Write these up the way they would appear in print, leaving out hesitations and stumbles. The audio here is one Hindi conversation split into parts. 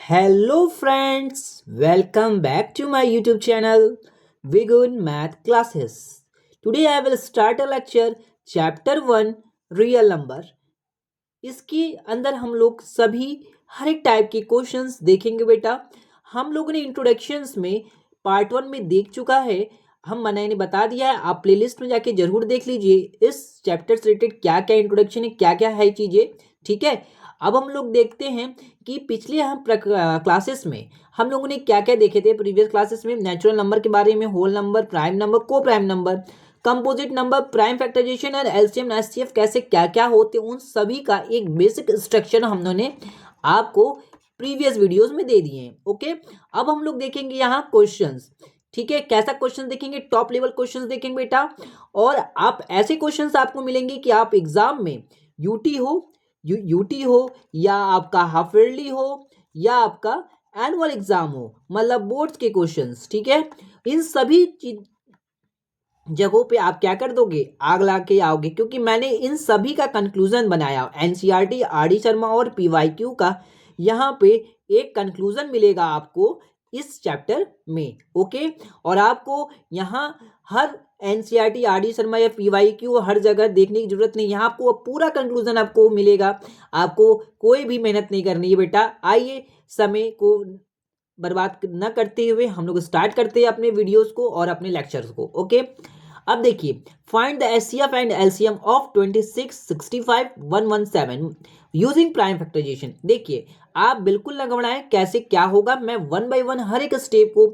Hello friends, welcome back to my YouTube channel Vigun Math Classes. Today I will start a lecture chapter 1 real number. इसके अंदर हम लोग सभी हर एक टाइप के क्वेश्चंस देखेंगे बेटा। हम लोगों ने इंट्रोडक्शंस में पार्ट 1 में देख चुका है। मैंने बता दिया है, आप प्लेलिस्ट में जाके जरूर देख लीजिए इस चैप्टर से रिलेटेड क्या क्या इंट्रोडक्शन है, क्या क्या है चीज़ें। ठीक है, अब हम लोग देखते हैं कि पिछले क्लासेस में हम लोगों ने क्या क्या देखे थे। प्रीवियस क्लासेस में नेचुरल नंबर के बारे में, whole number, prime number, coprime number, composite number, prime factorisation और एलसीएम एचसीएफ कैसे क्या क्या होते हैं, उन सभी का एक बेसिक स्ट्रक्चर हमने आपको प्रीवियस वीडियोस में दे दिए हैं। ओके, अब हम लोग देखेंगे यहाँ क्वेश्चंस। ठीक है, कैसा क्वेश्चन देखेंगे? टॉप लेवल क्वेश्चंस देखेंगे बेटा। और आप ऐसे क्वेश्चंस आपको मिलेंगे कि आप एग्जाम में यूटी हो या आपका हाफ ईयरली हो या आपका एनुअल एग्जाम हो, मतलब बोर्ड्स के क्वेश्चंस। ठीक है, इन सभी जगहों पे आप क्या कर दोगे, आग ला के आओगे, क्योंकि मैंने इन सभी का कंक्लूजन बनाया। एनसीईआरटी, आरडी शर्मा और पीवाईक्यू का यहाँ पे एक कंक्लूजन मिलेगा आपको इस चैप्टर में। ओके, और आपको यहाँ हर एनसीईआरटी, आरडी शर्मा या पीवाईक्यू हर जगह देखने की जरूरत नहीं, यहाँ आपको पूरा कंक्लूजन आपको मिलेगा। आपको कोई भी मेहनत नहीं करनी है बेटा। आइए, समय को बर्बाद न करते हुए हम लोग स्टार्ट करते हैं अपने वीडियोस को और अपने लेक्चर्स को। ओके, अब देखिए, find the HCF and LCM of 26, 65, 117 using prime factorisation. देखिए, आप बिल्कुल न घबराएं कैसे क्या होगा, मैं वन बाय वन हर एक स्टेप को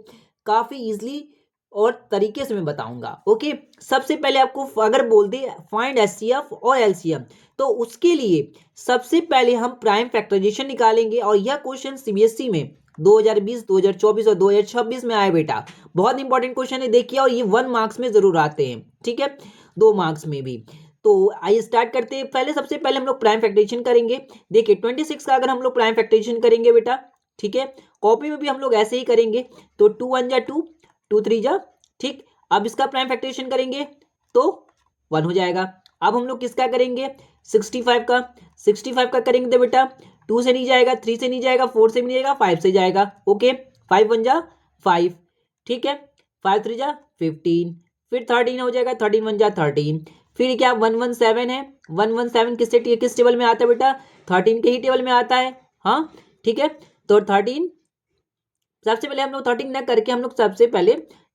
काफी इजीली और तरीके से मैं बताऊंगा। ओके, सबसे पहले आपको अगर बोल दे फाइंड एचसीएफ और एलसीएम, तो उसके लिए सबसे पहले हम प्राइम फैक्टराइजेशन निकालेंगे। और यह क्वेश्चन सीबीएसई में 2020, 2024 और 2026 में आए बेटा। बहुत इंपॉर्टेंट क्वेश्चन है, देखिए, और ये 1 मार्क्स में जरूर आते हैं। ठीक है, 2 मार्क्स में भी। तो आइए स्टार्ट करते हैं। सबसे पहले हम लोग प्राइम फैक्टराइजेशन करेंगे। देखिए, 26 का अगर हम लोग प्राइम फैक्टराइजेशन करेंगे बेटा, ठीक है, कॉपी में भी हम लोग ऐसे ही करेंगे। तो 2 1 जा 2, 2 3 जा, ठीक। अब इसका प्राइम फैक्टराइजेशन करेंगे तो 1 हो जाएगा। अब हम लोग किसका करेंगे? 65 का करेंगे तो बेटा 2 से नहीं जाएगा, 3 से नहीं जाएगा, 4 से भी नहीं जाएगा, 5 से जाएगा। ओके, 5 1 जा 5, ठीक है, 5 3 जा 15, फिर 13 हो जाएगा, 13 1 जा 13, फिर क्या 117 है। 117 किस टेबल में आता है बेटा? 13 के ही टेबल में आता है। हाँ, ठीक है, तो 13 सबसे पहले हम लोग 13 न करके हम लोग सबसे पहले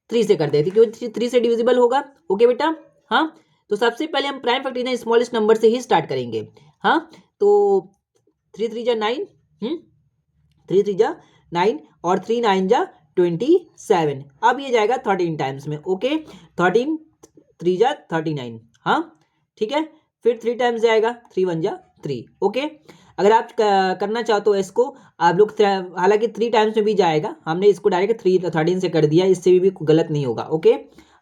3 से कर देते, क्योंकि 3 से डिविजिबल होगा। ओके बेटा, हाँ, तो सबसे पहले हम प्राइम फैक्टराइजेशन स्मॉलेस्ट नंबर से ही स्टार्ट करेंगे। हाँ, तो 3 3 जा 9, 3 3 जा 9 और 3 9 जा 27। अब ये जाएगा 13 टाइम्स में। ओके, 13 3 जा 39। हाँ, ठीक है, फिर 3 टाइम्स जाएगा, 3 1 जा 3। ओके, अगर आप करना चाहते हो इसको आप लोग, हालांकि 3 टाइम्स में भी जाएगा, हमने इसको डायरेक्ट 13 से कर दिया, इससे भी गलत नहीं होगा। ओके,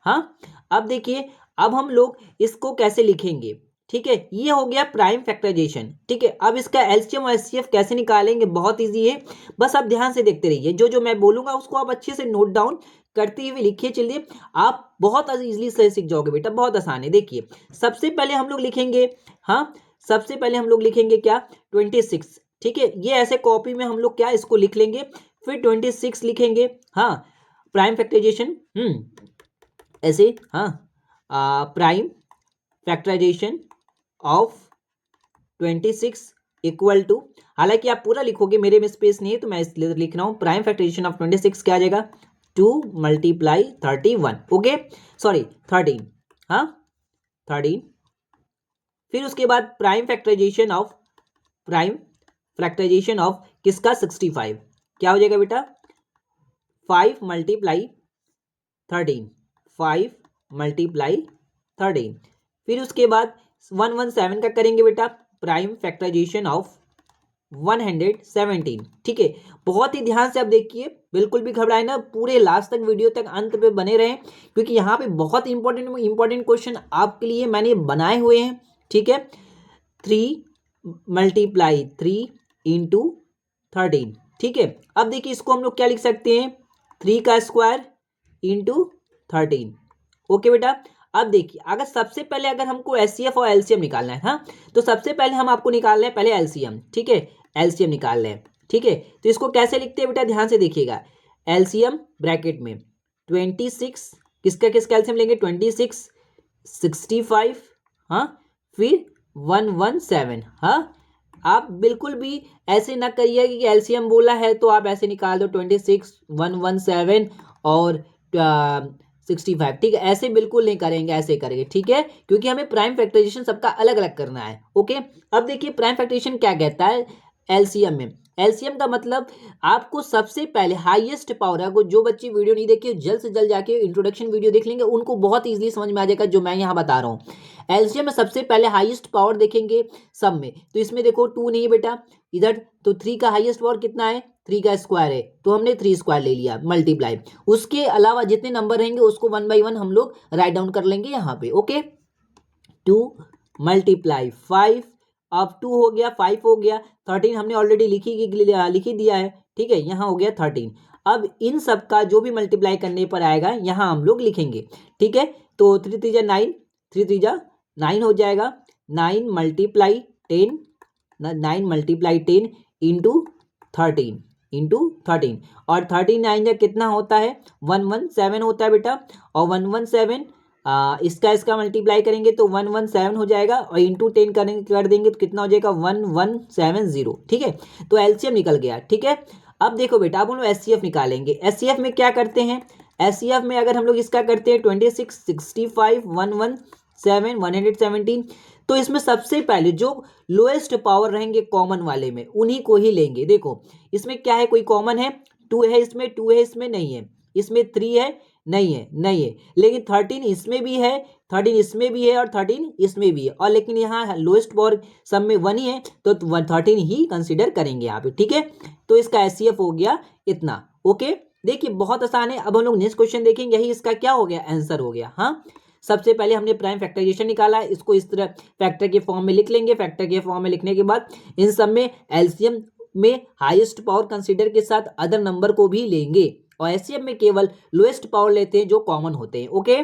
हाँ, अब देखिए, अब हम लोग इसको कैसे लिखेंगे। ठीक है, ये हो गया प्राइम फैक्टराइजेशन। ठीक है, अब इसका एलसीएम और एचसीएफ कैसे निकालेंगे, बहुत इजी है, बस आप ध्यान से देखते रहिए। जो जो मैं बोलूंगा उसको आप अच्छे से नोट डाउन करते हुए लिखिए, चलिए आप बहुत इजीली से सीख जाओगे बेटा, बहुत आसान है। देखिए, सबसे पहले हम लोग लिखेंगे, हाँ, सबसे पहले हम लोग लिखेंगे क्या? 26। ठीक है, ये ऐसे कॉपी में हम लोग क्या इसको लिख लेंगे, फिर 26 लिखेंगे। हाँ, प्राइम फैक्टराइजेशन, ऐसे, हाँ, prime factorisation of 26 equal to, हालांकि आप पूरा लिखोगे, मेरे में स्पेस नहीं है तो मैं इसलिए लिख रहा हूं, प्राइम फैक्टराइजेशन ऑफ 26 क्या आ जाएगा? 2 मल्टीप्लाई 31। ओके, सॉरी 13, हाँ 13, फिर उसके बाद प्राइम फैक्टराइजेशन ऑफ किसका? 65। क्या हो जाएगा बेटा? 5 मल्टीप्लाई 13, 5 मल्टीप्लाई 13, फिर उसके बाद 117 का करेंगे बेटा, प्राइम फैक्टराइजेशन ऑफ 117। ठीक है, बहुत ही ध्यान से आप देखिए, बिल्कुल भी घबराए ना, पूरे लास्ट तक वीडियो तक अंत पे बने रहें, क्योंकि यहाँ पे बहुत इंपॉर्टेंट क्वेश्चन आपके लिए मैंने बनाए हुए हैं। ठीक है, 3 मल्टीप्लाई 3 इंटू 13। ठीक है, अब देखिए इसको हम लोग क्या लिख सकते हैं? 3 का स्क्वायर इंटू 13। ओके बेटा, अब देखिए, अगर सबसे पहले अगर हमको एचसीएफ और एलसीएम निकालना है, हाँ, तो सबसे पहले हम आपको निकालना है पहले एलसीएम। ठीक है, एलसीएम निकाल लें। ठीक है। तो इसको कैसे लिखते हैं बेटा, ध्यान से देखिएगा। एलसीएम ब्रैकेट में 26, किसका किसका एलसीएम लेंगे, 26, 65, हाँ, फिर 117, हाँ। आप बिल्कुल भी ऐसे ना करिए कि एलसीएम बोला है तो आप ऐसे निकाल दो 26, 117 और 65, ठीक है। ऐसे बिल्कुल नहीं करेंगे, ऐसे करेंगे, ठीक है, क्योंकि हमें प्राइम फैक्टराइजेशन सबका अलग अलग करना है। ओके, अब देखिए प्राइम फैक्टराइजेशन क्या कहता है एलसीएम में। एलसीएम का मतलब आपको सबसे पहले हाईएस्ट पावर है, जो बच्चे वीडियो नहीं देखे जल्द से जल्द जाके इंट्रोडक्शन वीडियो देख लेंगे, उनको बहुत इजीली समझ में आ जाएगा जो मैं यहाँ बता रहा हूँ। एलसीएम में सबसे पहले हाईएस्ट पावर देखेंगे सब में, तो इसमें देखो 2 नहीं है बेटा इधर, तो 3 का हाईएस्ट पावर कितना है, 3 का स्क्वायर है, तो हमने 3 स्क्वायर ले लिया मल्टीप्लाई। उसके अलावा जितने नंबर रहेंगे उसको 1 बाई 1 हम लोग राइट डाउन कर लेंगे यहाँ पे। ओके, 2 मल्टीप्लाई 5, अब 2 हो गया, 5 हो गया, 13 हमने ऑलरेडी लिखी दिया है, ठीक है, यहाँ हो गया 13। अब इन सब का जो भी मल्टीप्लाई करने पर आएगा यहाँ हम लोग लिखेंगे, ठीक है। तो 3 3 9, 3 3 9 हो जाएगा, 9 मल्टीप्लाई 10, 9 मल्टीप्लाई 10 इंटू 13 और 13 9 कितना होता है, 117 होता है बेटा, और 117 इसका मल्टीप्लाई करेंगे तो 117 हो जाएगा, और इंटू 10 कर देंगे तो कितना हो जाएगा, 1170, ठीक है। तो एलसीएम निकल गया, ठीक है। अब देखो बेटा, अब हम लोग एचसीएफ निकालेंगे। एचसीएफ में क्या करते हैं, एचसीएफ में अगर हम लोग इसका करते हैं 26, 65, 117, 117, तो इसमें सबसे पहले जो लोएस्ट पावर रहेंगे कॉमन वाले में उन्हीं को ही लेंगे। देखो इसमें क्या है, कोई कॉमन है, 2 है इसमें, 2 है इसमें, नहीं है, इसमें 3 है, नहीं है, नहीं है, लेकिन 13 इसमें भी है, 13 इसमें भी है और 13 इसमें भी है, और लेकिन यहाँ लोएस्ट पावर सब में 1 ही है, तो 13 ही कंसीडर करेंगे यहाँ पे, ठीक है। तो इसका एचसीएफ हो गया इतना। ओके, देखिए बहुत आसान है। अब हम लोग नेक्स्ट क्वेश्चन देखेंगे, यही इसका क्या हो गया, आंसर हो गया। हाँ, सबसे पहले हमने प्राइम फैक्टराइजेशन निकाला, इसको इस तरह फैक्टर के फॉर्म में लिख लेंगे। फैक्टर के फॉर्म में लिखने के बाद इन सब में एलसीएम में हाईएस्ट पावर कंसीडर के साथ अदर नंबर को भी लेंगे, और एचसीएफ में केवल लोएस्ट पावर लेते हैं जो कॉमन होते हैं। ओके,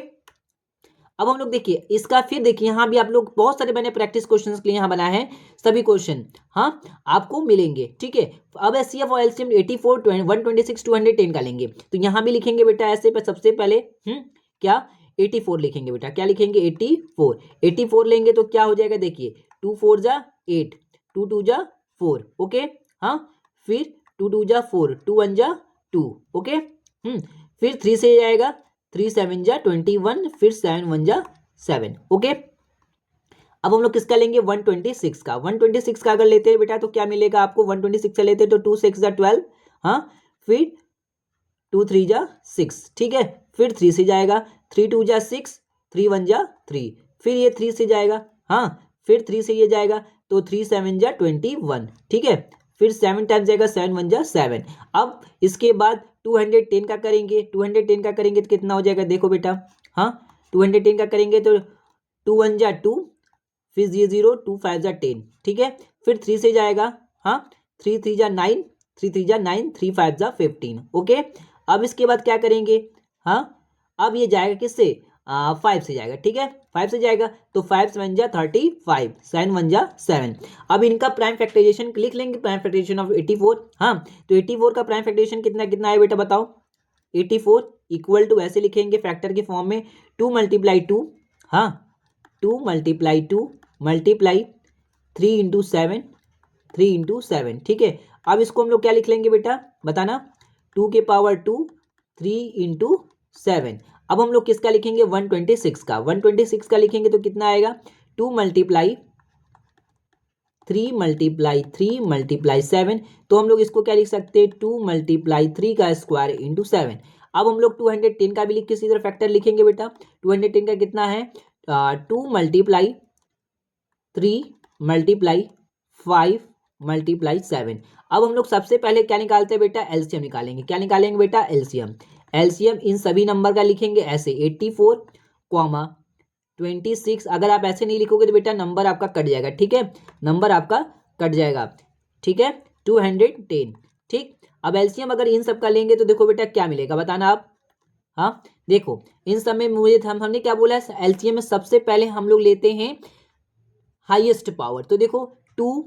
अब हम लोग देखिए इसका, फिर देखिए यहाँ भी आप लोग बहुत सारे मैंने प्रैक्टिस क्वेश्चंस के लिए यहाँ बनाए हैं, सभी क्वेश्चन हाँ आपको मिलेंगे, ठीक है। अब एचसीएफ और एलसीएम 84, 126, 210 का लेंगे, तो यहाँ भी लिखेंगे बेटा ऐसे पर सबसे पहले क्या 84 लिखेंगे बेटा, क्या लिखेंगे 84, 84 लेंगे तो क्या हो जाएगा, देखिए 2 4 जा 8, 2 2 जा 4, ओके, हाँ, फिर 2 2 जा 4, 2 1 जा 2, ओके, फिर 3 से जाएगा, 3 7 जा 21, फिर 7 1 जा 7, ओके। अब हम लोग किसका लेंगे, 126 का। 126 का अगर लेते हैं बेटा तो क्या मिलेगा आपको, 126 का लेते हैं तो 2 6 जा 12, हाँ, फिर 2 3 जा 6, ठीक है, फिर 3 से जाएगा, 3 2 जा 6, 3 1 जा 3, फिर ये 3 से जाएगा, हाँ, फिर 3 से ये जाएगा तो 3 7 जा 21, ठीक है, फिर 7 टाइम्स जाएगा, 7 1 जा 7। अब इसके बाद 210 का करेंगे, 210 का करेंगे तो कितना हो जाएगा, देखो बेटा, हाँ, 210 का करेंगे तो 2 1 जा 2, फिर ये 0, 2 5 जा 10, ठीक है, फिर 3 से जाएगा, हाँ, 3 3 जा 9, 3 3 जा 9, 3 5 जा 15, ओके। अब इसके बाद क्या करेंगे, हाँ, अब ये जाएगा किससे, 5 से जाएगा, ठीक है, 5 से जाएगा तो 5 7 जा 35, 7 1 जा 7। अब इनका प्राइम फैक्टराइजेशन लिख लेंगे, प्राइम फैक्टराइजेशन ऑफ 84, हाँ, तो 84 का प्राइम फैक्टराइजेशन कितना कितना है बेटा बताओ, 84 इक्वल टू ऐसे लिखेंगे फैक्टर के फॉर्म में 2 मल्टीप्लाई 2, हाँ, 2 मल्टीप्लाई 2 मल्टीप्लाई 3 इंटू 7, 3 इंटू 7, ठीक है। अब इसको हम लोग क्या लिख लेंगे बेटा बताना, 2 के पावर 2, 3 इंटू 7। अब हम लोग किसका लिखेंगे, 126 का। 126 का लिखेंगे तो कितना आएगा, 2 मल्टीप्लाई 3 मल्टीप्लाई 3 मल्टीप्लाई 7, तो हम लोग इसको क्या लिख सकते हैं, 2 मल्टीप्लाई 3 का स्क्वायर इंटू 7। अब हम लोग 210 का भी लिख किसी तरह फैक्टर लिखेंगे बेटा, 210 का कितना है, 2 मल्टीप्लाई 3 मल्टीप्लाई 5 मल्टीप्लाई 7। अब हम लोग सबसे पहले क्या निकालते हैं बेटा, एलसीएम निकालेंगे। क्या निकालेंगे बेटा, एलसीएम। एलसीएम इन सभी नंबर का लिखेंगे ऐसे 84 कॉमा 26। अगर आप ऐसे नहीं लिखोगे तो बेटा नंबर आपका कट जाएगा, ठीक है, नंबर आपका कट जाएगा, ठीक है, 210, ठीक। अब एलसीएम अगर इन सब का लेंगे तो देखो बेटा क्या मिलेगा बताना आप, हाँ, देखो इन सब में मुझे हमने क्या बोला है, एलसीएम में सबसे पहले हम लोग लेते हैं हाईएस्ट पावर, तो देखो 2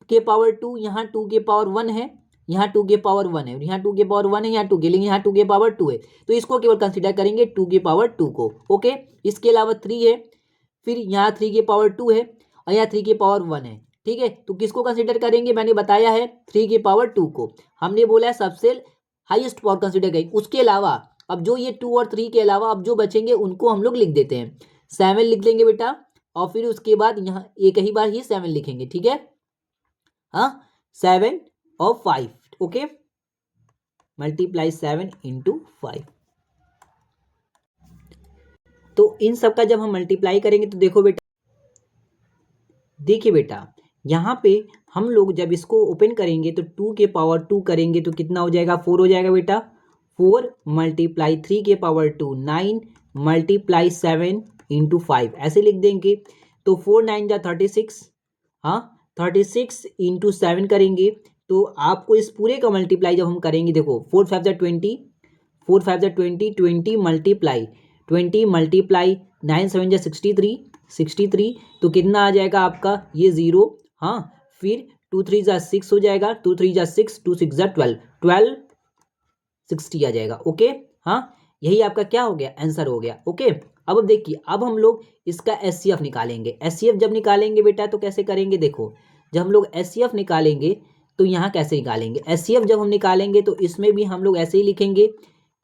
के पावर 2, यहाँ 2 के पावर 1 है, यहाँ 2 के पावर 1 है, यहाँ 2 के पावर 1 है, यहाँ 2 के, लेकिन यहाँ 2 के पावर 2 है, तो इसको केवल कंसिडर करेंगे 2 के पावर 2 को। ओके, इसके अलावा 3 है, फिर यहाँ 3 के पावर 2 है और यहाँ 3 के पावर 1 है। ठीक है, तो किसको कंसिडर करेंगे, मैंने बताया है 3 के पावर 2 को। हमने बोला है सबसे हाईएस्ट पावर कंसिडर करेंगे। उसके अलावा अब जो ये 2 और 3 के अलावा अब जो बचेंगे उनको हम लोग लिख देते हैं। 7 लिख लेंगे बेटा, और फिर उसके बाद यहाँ एक ही बार ही 7 लिखेंगे। ठीक है, हाँ, 7 और 5। Okay, multiply 7 into 5। तो इन सब का जब हम मल्टीप्लाई करेंगे तो देखो बेटा, देखिए बेटा, यहाँ पे हम लोग जब इसको ओपन करेंगे तो 2 के पावर 2 करेंगे तो कितना हो जाएगा, 4 हो जाएगा बेटा। 4 मल्टीप्लाई 3 के पावर 2 9 मल्टीप्लाई 7 इंटू 5 ऐसे लिख देंगे। तो 4 9 जा 36, हाँ 36 इंटू 7 करेंगे तो आपको इस पूरे का मल्टीप्लाई जब हम करेंगे, देखो 4 5 जा 20, 4 5 जा 20, 20 मल्टीप्लाई 9 7 जा 63, 63 तो कितना आ जाएगा आपका ये 0, हाँ, फिर 2 3 जा 6 हो जाएगा, 2 3 जा 6, 2 6 जा 12, 12 60 आ जाएगा। ओके, हाँ, यही आपका क्या हो गया, आंसर हो गया। ओके, अब देखिए, अब हम लोग इसका एचसीएफ निकालेंगे। एचसीएफ जब निकालेंगे बेटा तो कैसे करेंगे, देखो जब हम लोग एचसीएफ निकालेंगे तो यहाँ कैसे निकालेंगे, एचसीएफ जब हम निकालेंगे तो इसमें भी हम लोग ऐसे ही लिखेंगे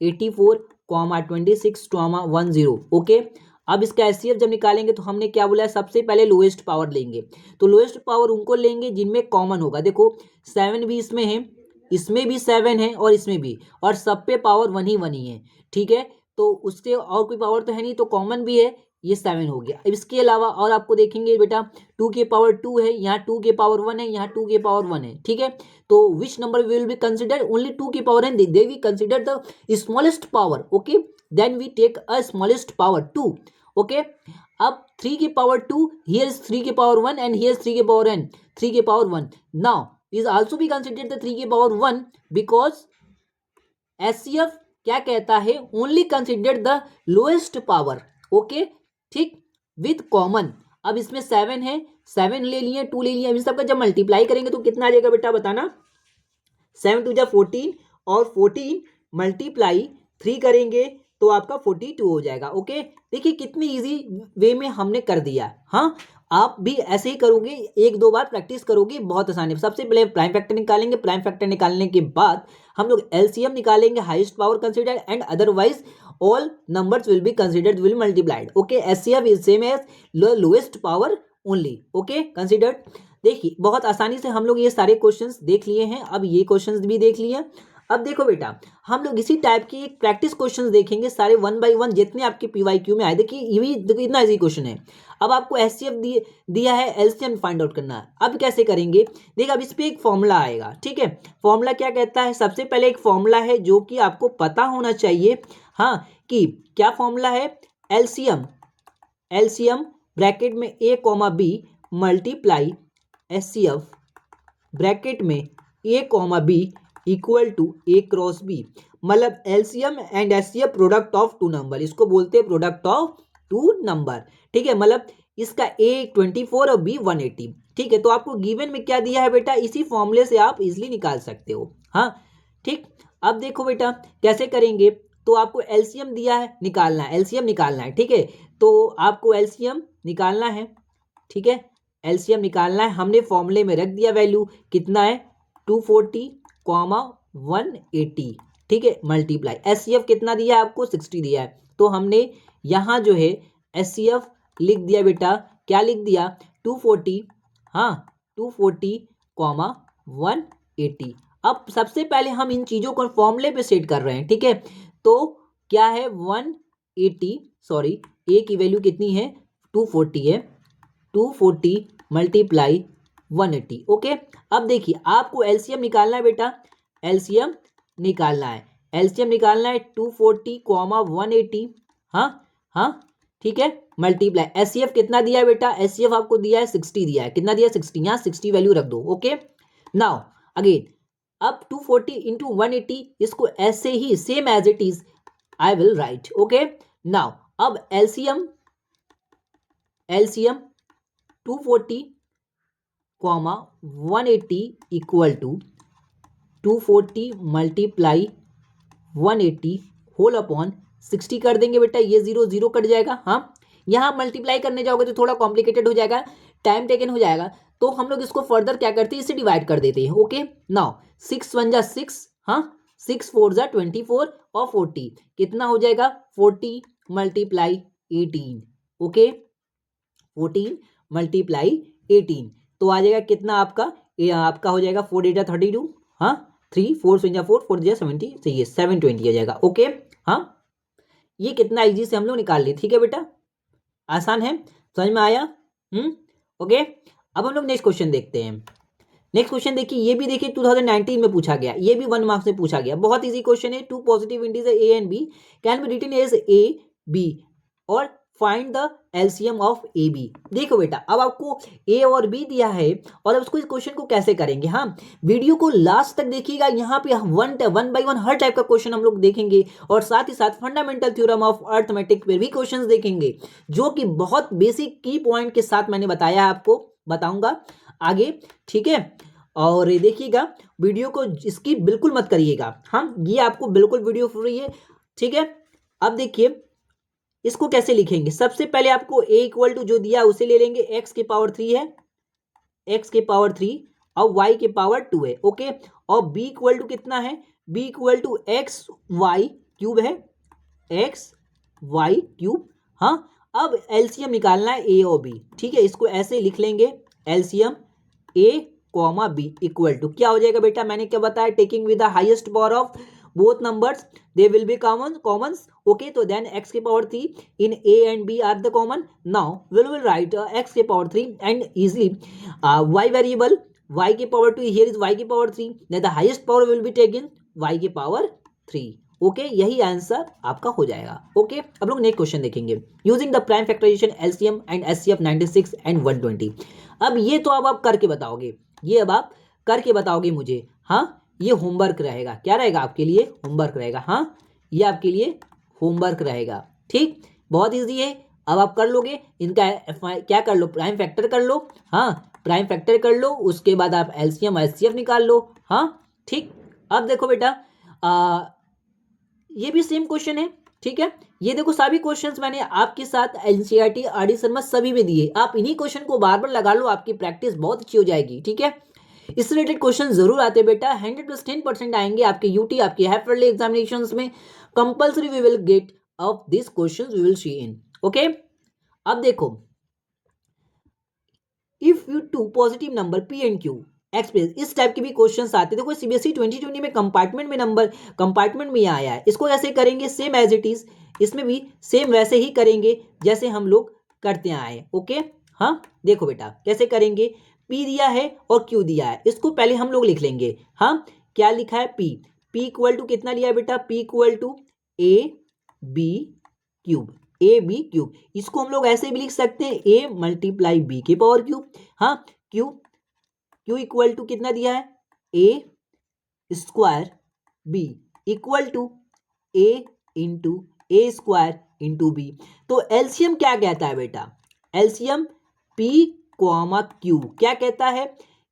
84, 26, 10। ओके, अब इसका एचसीएफ जब निकालेंगे तो हमने क्या बोला है, सबसे पहले लोएस्ट पावर लेंगे। तो लोएस्ट पावर उनको लेंगे जिनमें कॉमन होगा। देखो 7 भी इसमें है, इसमें भी 7 है और इसमें भी, और सब पे पावर 1 ही है। ठीक है, तो उससे और कोई पावर तो है नहीं, तो कॉमन भी है, ये 7 हो गया। अब इसके अलावा और आपको देखेंगे बेटा 2 के पावर 2 है, यहाँ 2 के पावर 1 है, यहाँ 2 के पावर 1 है। ठीक है, तो which number will be consider, only 2 की पावर है, they we consider the smallest power. Okay, then we take a smallest power 2। Okay, अब 3 की पावर 2, हियर इज 3 के पावर 1 एंड हियर 3 के पावर n, 3 के power 1। Now is also be considered the 3 के पावर 1 because HCF क्या कहता है, only consider the lowest power. Okay, ठीक, विथ कॉमन। अब इसमें 7 है, 7 ले लिए, 2 ले लिए, इन सबका जब मल्टीप्लाई करेंगे तो कितना आ जाएगा बेटा, बताना। 7 2 जा 14 और 14 मल्टीप्लाई 3 करेंगे तो आपका 42 हो जाएगा। ओके, देखिए कितनी इजी वे में हमने कर दिया। हाँ, आप भी ऐसे ही करोगे, एक दो बार प्रैक्टिस करोगे, बहुत आसान है। सबसे पहले प्राइम फैक्टर निकालेंगे, प्राइम फैक्टर निकालने के बाद हम लोग एलसीएम निकालेंगे, highest power consider, and otherwise all numbers will be considered, will multiplied. Okay, HCF is same as lowest power only. Okay, considered. देखिए बहुत आसानी से हम लोग ये सारे क्वेश्चंस देख लिए हैं, अब ये क्वेश्चंस भी देख लिए। अब देखो बेटा, हम लोग इसी टाइप की एक प्रैक्टिस क्वेश्चंस देखेंगे सारे 1 बाय 1, जितने आपके पीवाईक्यू में आए। देखिए ये भी इतना इजी क्वेश्चन है। अब आपको एचसीएफ दिया है, एलसीएम फाइंड आउट करना है। अब कैसे करेंगे, देख अब इस पे एक फॉर्मूला आएगा। ठीक है, फॉर्मूला क्या कहता है, सबसे पहले एक फॉर्मूला है जो कि आपको पता होना चाहिए। हाँ, कि क्या फॉर्मूला है, एलसीएम, एलसीएम ब्रैकेट में A comma B multiply HCF bracket में A comma B equal to A cross B. मतलब LCM and HCF product of two number, इसको बोलते हैं प्रोडक्ट ऑफ टू नंबर। ठीक है, मतलब इसका ए 24 और बी 180। ठीक है, तो आपको गिवन में क्या दिया है बेटा, इसी फॉर्मूले से आप इजिली निकाल सकते हो। हाँ, ठीक, अब देखो बेटा कैसे करेंगे, तो आपको एलसीएम दिया है, निकालना है, एलसीएम निकालना है। ठीक है, तो आपको एलसीएम निकालना है। ठीक है, एलसीएम निकालना है, हमने फॉर्मूले में रख दिया वैल्यू, कितना है 240, 180। ठीक है, मल्टीप्लाई एचसीएफ कितना दिया है आपको, 60 दिया है, तो हमने यहाँ जो है एचसीएफ लिख दिया बेटा, क्या लिख दिया 240, हाँ 240, 180। अब सबसे पहले हम इन चीज़ों को फॉर्मूले पे सेट कर रहे हैं। ठीक है, तो क्या है 180, सॉरी ए की वैल्यू कितनी है 240 है, 240 मल्टीप्लाई 180। ओके, अब देखिए आपको एलसीएम निकालना है बेटा, एलसीएम निकालना है, एलसीएम निकालना है 240, 180। हाँ हाँ, ठीक है, मल्टीप्लाई एचसीएफ कितना दिया है बेटा, एचसीएफ आपको दिया है 60 दिया है, कितना दिया है 60, यहाँ 60 वैल्यू रख दो। ओके, नाउ अगेन अब 240 इंटू 180, इसको ऐसे ही same as it is I will write. Okay, now अब LCM, LCM 240, 180 equal to 240 multiply 180 whole upon 60 कर देंगे बेटा, ये 0 0 कट जाएगा। हाँ, यहाँ मल्टीप्लाई करने जाओगे तो थोड़ा कॉम्प्लिकेटेड हो जाएगा, टाइम टेकन हो जाएगा, तो हम लोग इसको फर्दर क्या करते हैं, इसे डिवाइड कर देते हैं। ओके, नाउ 6 1 जा 6, हाँ 6 4 जा 24 और 40 कितना हो जाएगा 40 मल्टीप्लाई 18। ओके, 14 मल्टीप्लाई 18 तो आ जाएगा कितना आपका, ये आपका हो जाएगा 4 8 32, हाँ 3 4 4 4 4 70 चाहिए 720 आ जाएगा। ओके, हाँ ये कितना इजी से हम लोग निकाल लिए। ठीक है बेटा, आसान है, समझ में आया। ओके, अब हम लोग नेक्स्ट क्वेश्चन देखते हैं। नेक्स्ट क्वेश्चन देखिए, ये भी देखिए 2019 में पूछा गया, ये भी 1 मार्क्स में पूछा गया, बहुत इजी क्वेश्चन है। Two positive integer A and B can be written as A B और find the LCM of A B. देखो बेटा, अब आपको ए और बी दिया है और अब उसको इस क्वेश्चन को कैसे करेंगे, हाँ वीडियो को लास्ट तक देखिएगा, यहाँ पे one by one her type का क्वेश्चन हम लोग देखेंगे और साथ ही साथ फंडामेंटल थ्योरम ऑफ अर्थमेटिक पे भी क्वेश्चन देखेंगे, जो कि बहुत बेसिक की पॉइंट के साथ मैंने बताया, आपको बताऊंगा आगे। ठीक है, और देखिएगा वीडियो को इसकी बिल्कुल मत करिएगा, हाँ ये आपको बिल्कुल वीडियो फ्री है। ठीक है, अब देखिए इसको कैसे लिखेंगे। सबसे पहले आपको a इक्वल टू जो दिया उसे ले लेंगे, x के पावर 3 है, x के पावर 3 और y के पावर 2 है। ओके, और b इक्वल टू कितना है, b equal to x y cube है, एक्स वाई क्यूब। हाँ, अब एलसीएम निकालना है a और b। ठीक है, इसको ऐसे लिख लेंगे, LCM a comma b equal to क्या हो जाएगा बेटा, मैंने क्या बताया, taking with the highest power of both numbers they will be commons. Okay, so then x के power 3 in a and b are the common. Now we will write x के power 3 and easily y variable y के power 2, here is y के power 3, then the highest power will be taken y के power 3. ओके, यही आंसर आपका हो जाएगा। ओके, अब लोग नेक्स्ट क्वेश्चन देखेंगे, using the prime factorisation LCM and HCF 96 and 120। अब ये तो अब आप करके बताओगे, ये अब आप करके बताओगे मुझे, हाँ ये होमवर्क रहेगा, क्या रहेगा आपके लिए, होमवर्क रहेगा। हाँ, ये आपके लिए होमवर्क रहेगा। ठीक, बहुत इजी है, अब आप कर लोगे इनका क्या कर लो, प्राइम फैक्टर कर लो। हाँ, प्राइम फैक्टर कर लो, उसके बाद आप एलसीएम एचसीएफ निकाल लो। हाँ ठीक, अब देखो बेटा ये भी सेम क्वेश्चन है। ठीक है, ये देखो सभी क्वेश्चंस मैंने आपके साथ एनसीईआरटी आरडी शर्मा सभी में दिए, आप इन्हीं क्वेश्चन को बार बार लगा लो, आपकी प्रैक्टिस बहुत अच्छी हो जाएगी। ठीक है, इस रिलेटेड क्वेश्चन जरूर आते हैं बेटा, 100+10% आएंगे आपके यूटी, आपके हाफ-ईयरली एग्जामिनेशंस में compulsory we will get of this questions we will see in. Okay, अब देखो, if you two positive number P and Q express, इस टाइप के भी क्वेश्चंस आते हैं। देखो सीबीएसई 2020 में कंपार्टमेंट में नंबर, कंपार्टमेंट में आया है, इसको कैसे करेंगे, सेम एज इट इज, इसमें भी सेम वैसे ही करेंगे जैसे हम लोग करते आए। ओके, हाँ देखो बेटा कैसे करेंगे, P दिया है और Q दिया है, इसको पहले हम लोग लिख लेंगे। हाँ, क्या लिखा है, P, P इक्वल टू कितना लिया है बेटा, P equal to A B cube, A B cube, इसको हम लोग ऐसे भी लिख सकते हैं a मल्टीप्लाई बी के पावर क्यूब। हाँ, Q, Q इक्वल टू कितना दिया है, a square b equal to a into A square into B. तो एलसीएम क्या कहता है बेटा, एलसीएम P कॉमा Q क्या कहता है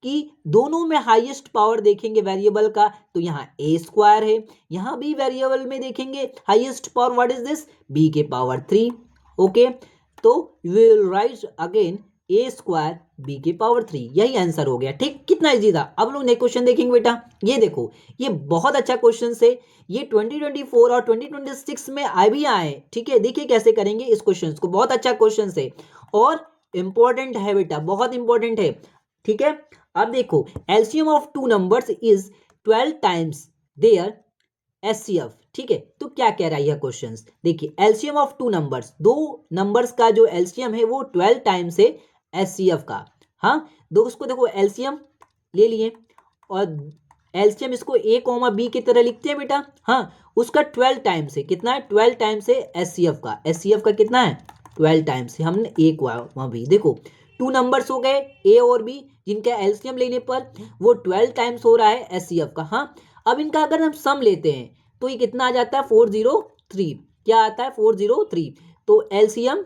कि दोनों में हाईएस्ट पावर देखेंगे वेरिएबल का, तो यहाँ ए स्क्वायर है, यहाँ भी वेरिएबल में देखेंगे highest power, what is this, b के पावर 3। ओके, तो we will write again A square B के पावर 3, यही आंसर हो गया। ठीक, कितना इजी था। अब लोग नेक्स्ट क्वेश्चन देखेंगे बेटा, ये देखो ये बहुत अच्छा क्वेश्चन है, ये 2024 और 2026 में आ भी आए। ठीक है, देखिए कैसे करेंगे इस क्वेश्चन को, बहुत अच्छा क्वेश्चन है और इंपॉर्टेंट है बेटा, बहुत इंपॉर्टेंट है। ठीक है, अब देखो LCM of two numbers is 12 times their HCF. ठीक है, तो क्या कह रहा है यह क्वेश्चन, देखिए एलसीएम ऑफ टू नंबर्स, दो नंबर्स का जो एलसीएम है वो 12 टाइम्स है एचसीएफ का। हाँ, दोस्तों देखो एलसीएम ले लिए और एलसीएम इसको ए कॉमा बी की तरह लिखते हैं बेटा। हाँ, उसका 12 टाइम्स है, कितना है, 12 टाइम्स है एचसीएफ का, एचसीएफ का कितना है 12 टाइम्स है, हमने ए को भी देखो टू नंबर्स हो गए ए और बी, जिनका एलसीएम लेने पर वो 12 टाइम्स हो रहा है एचसीएफ का। हाँ, अब इनका अगर हम सम लेते हैं तो ये कितना आ जाता है 403, क्या आता है 403। तो एलसीएम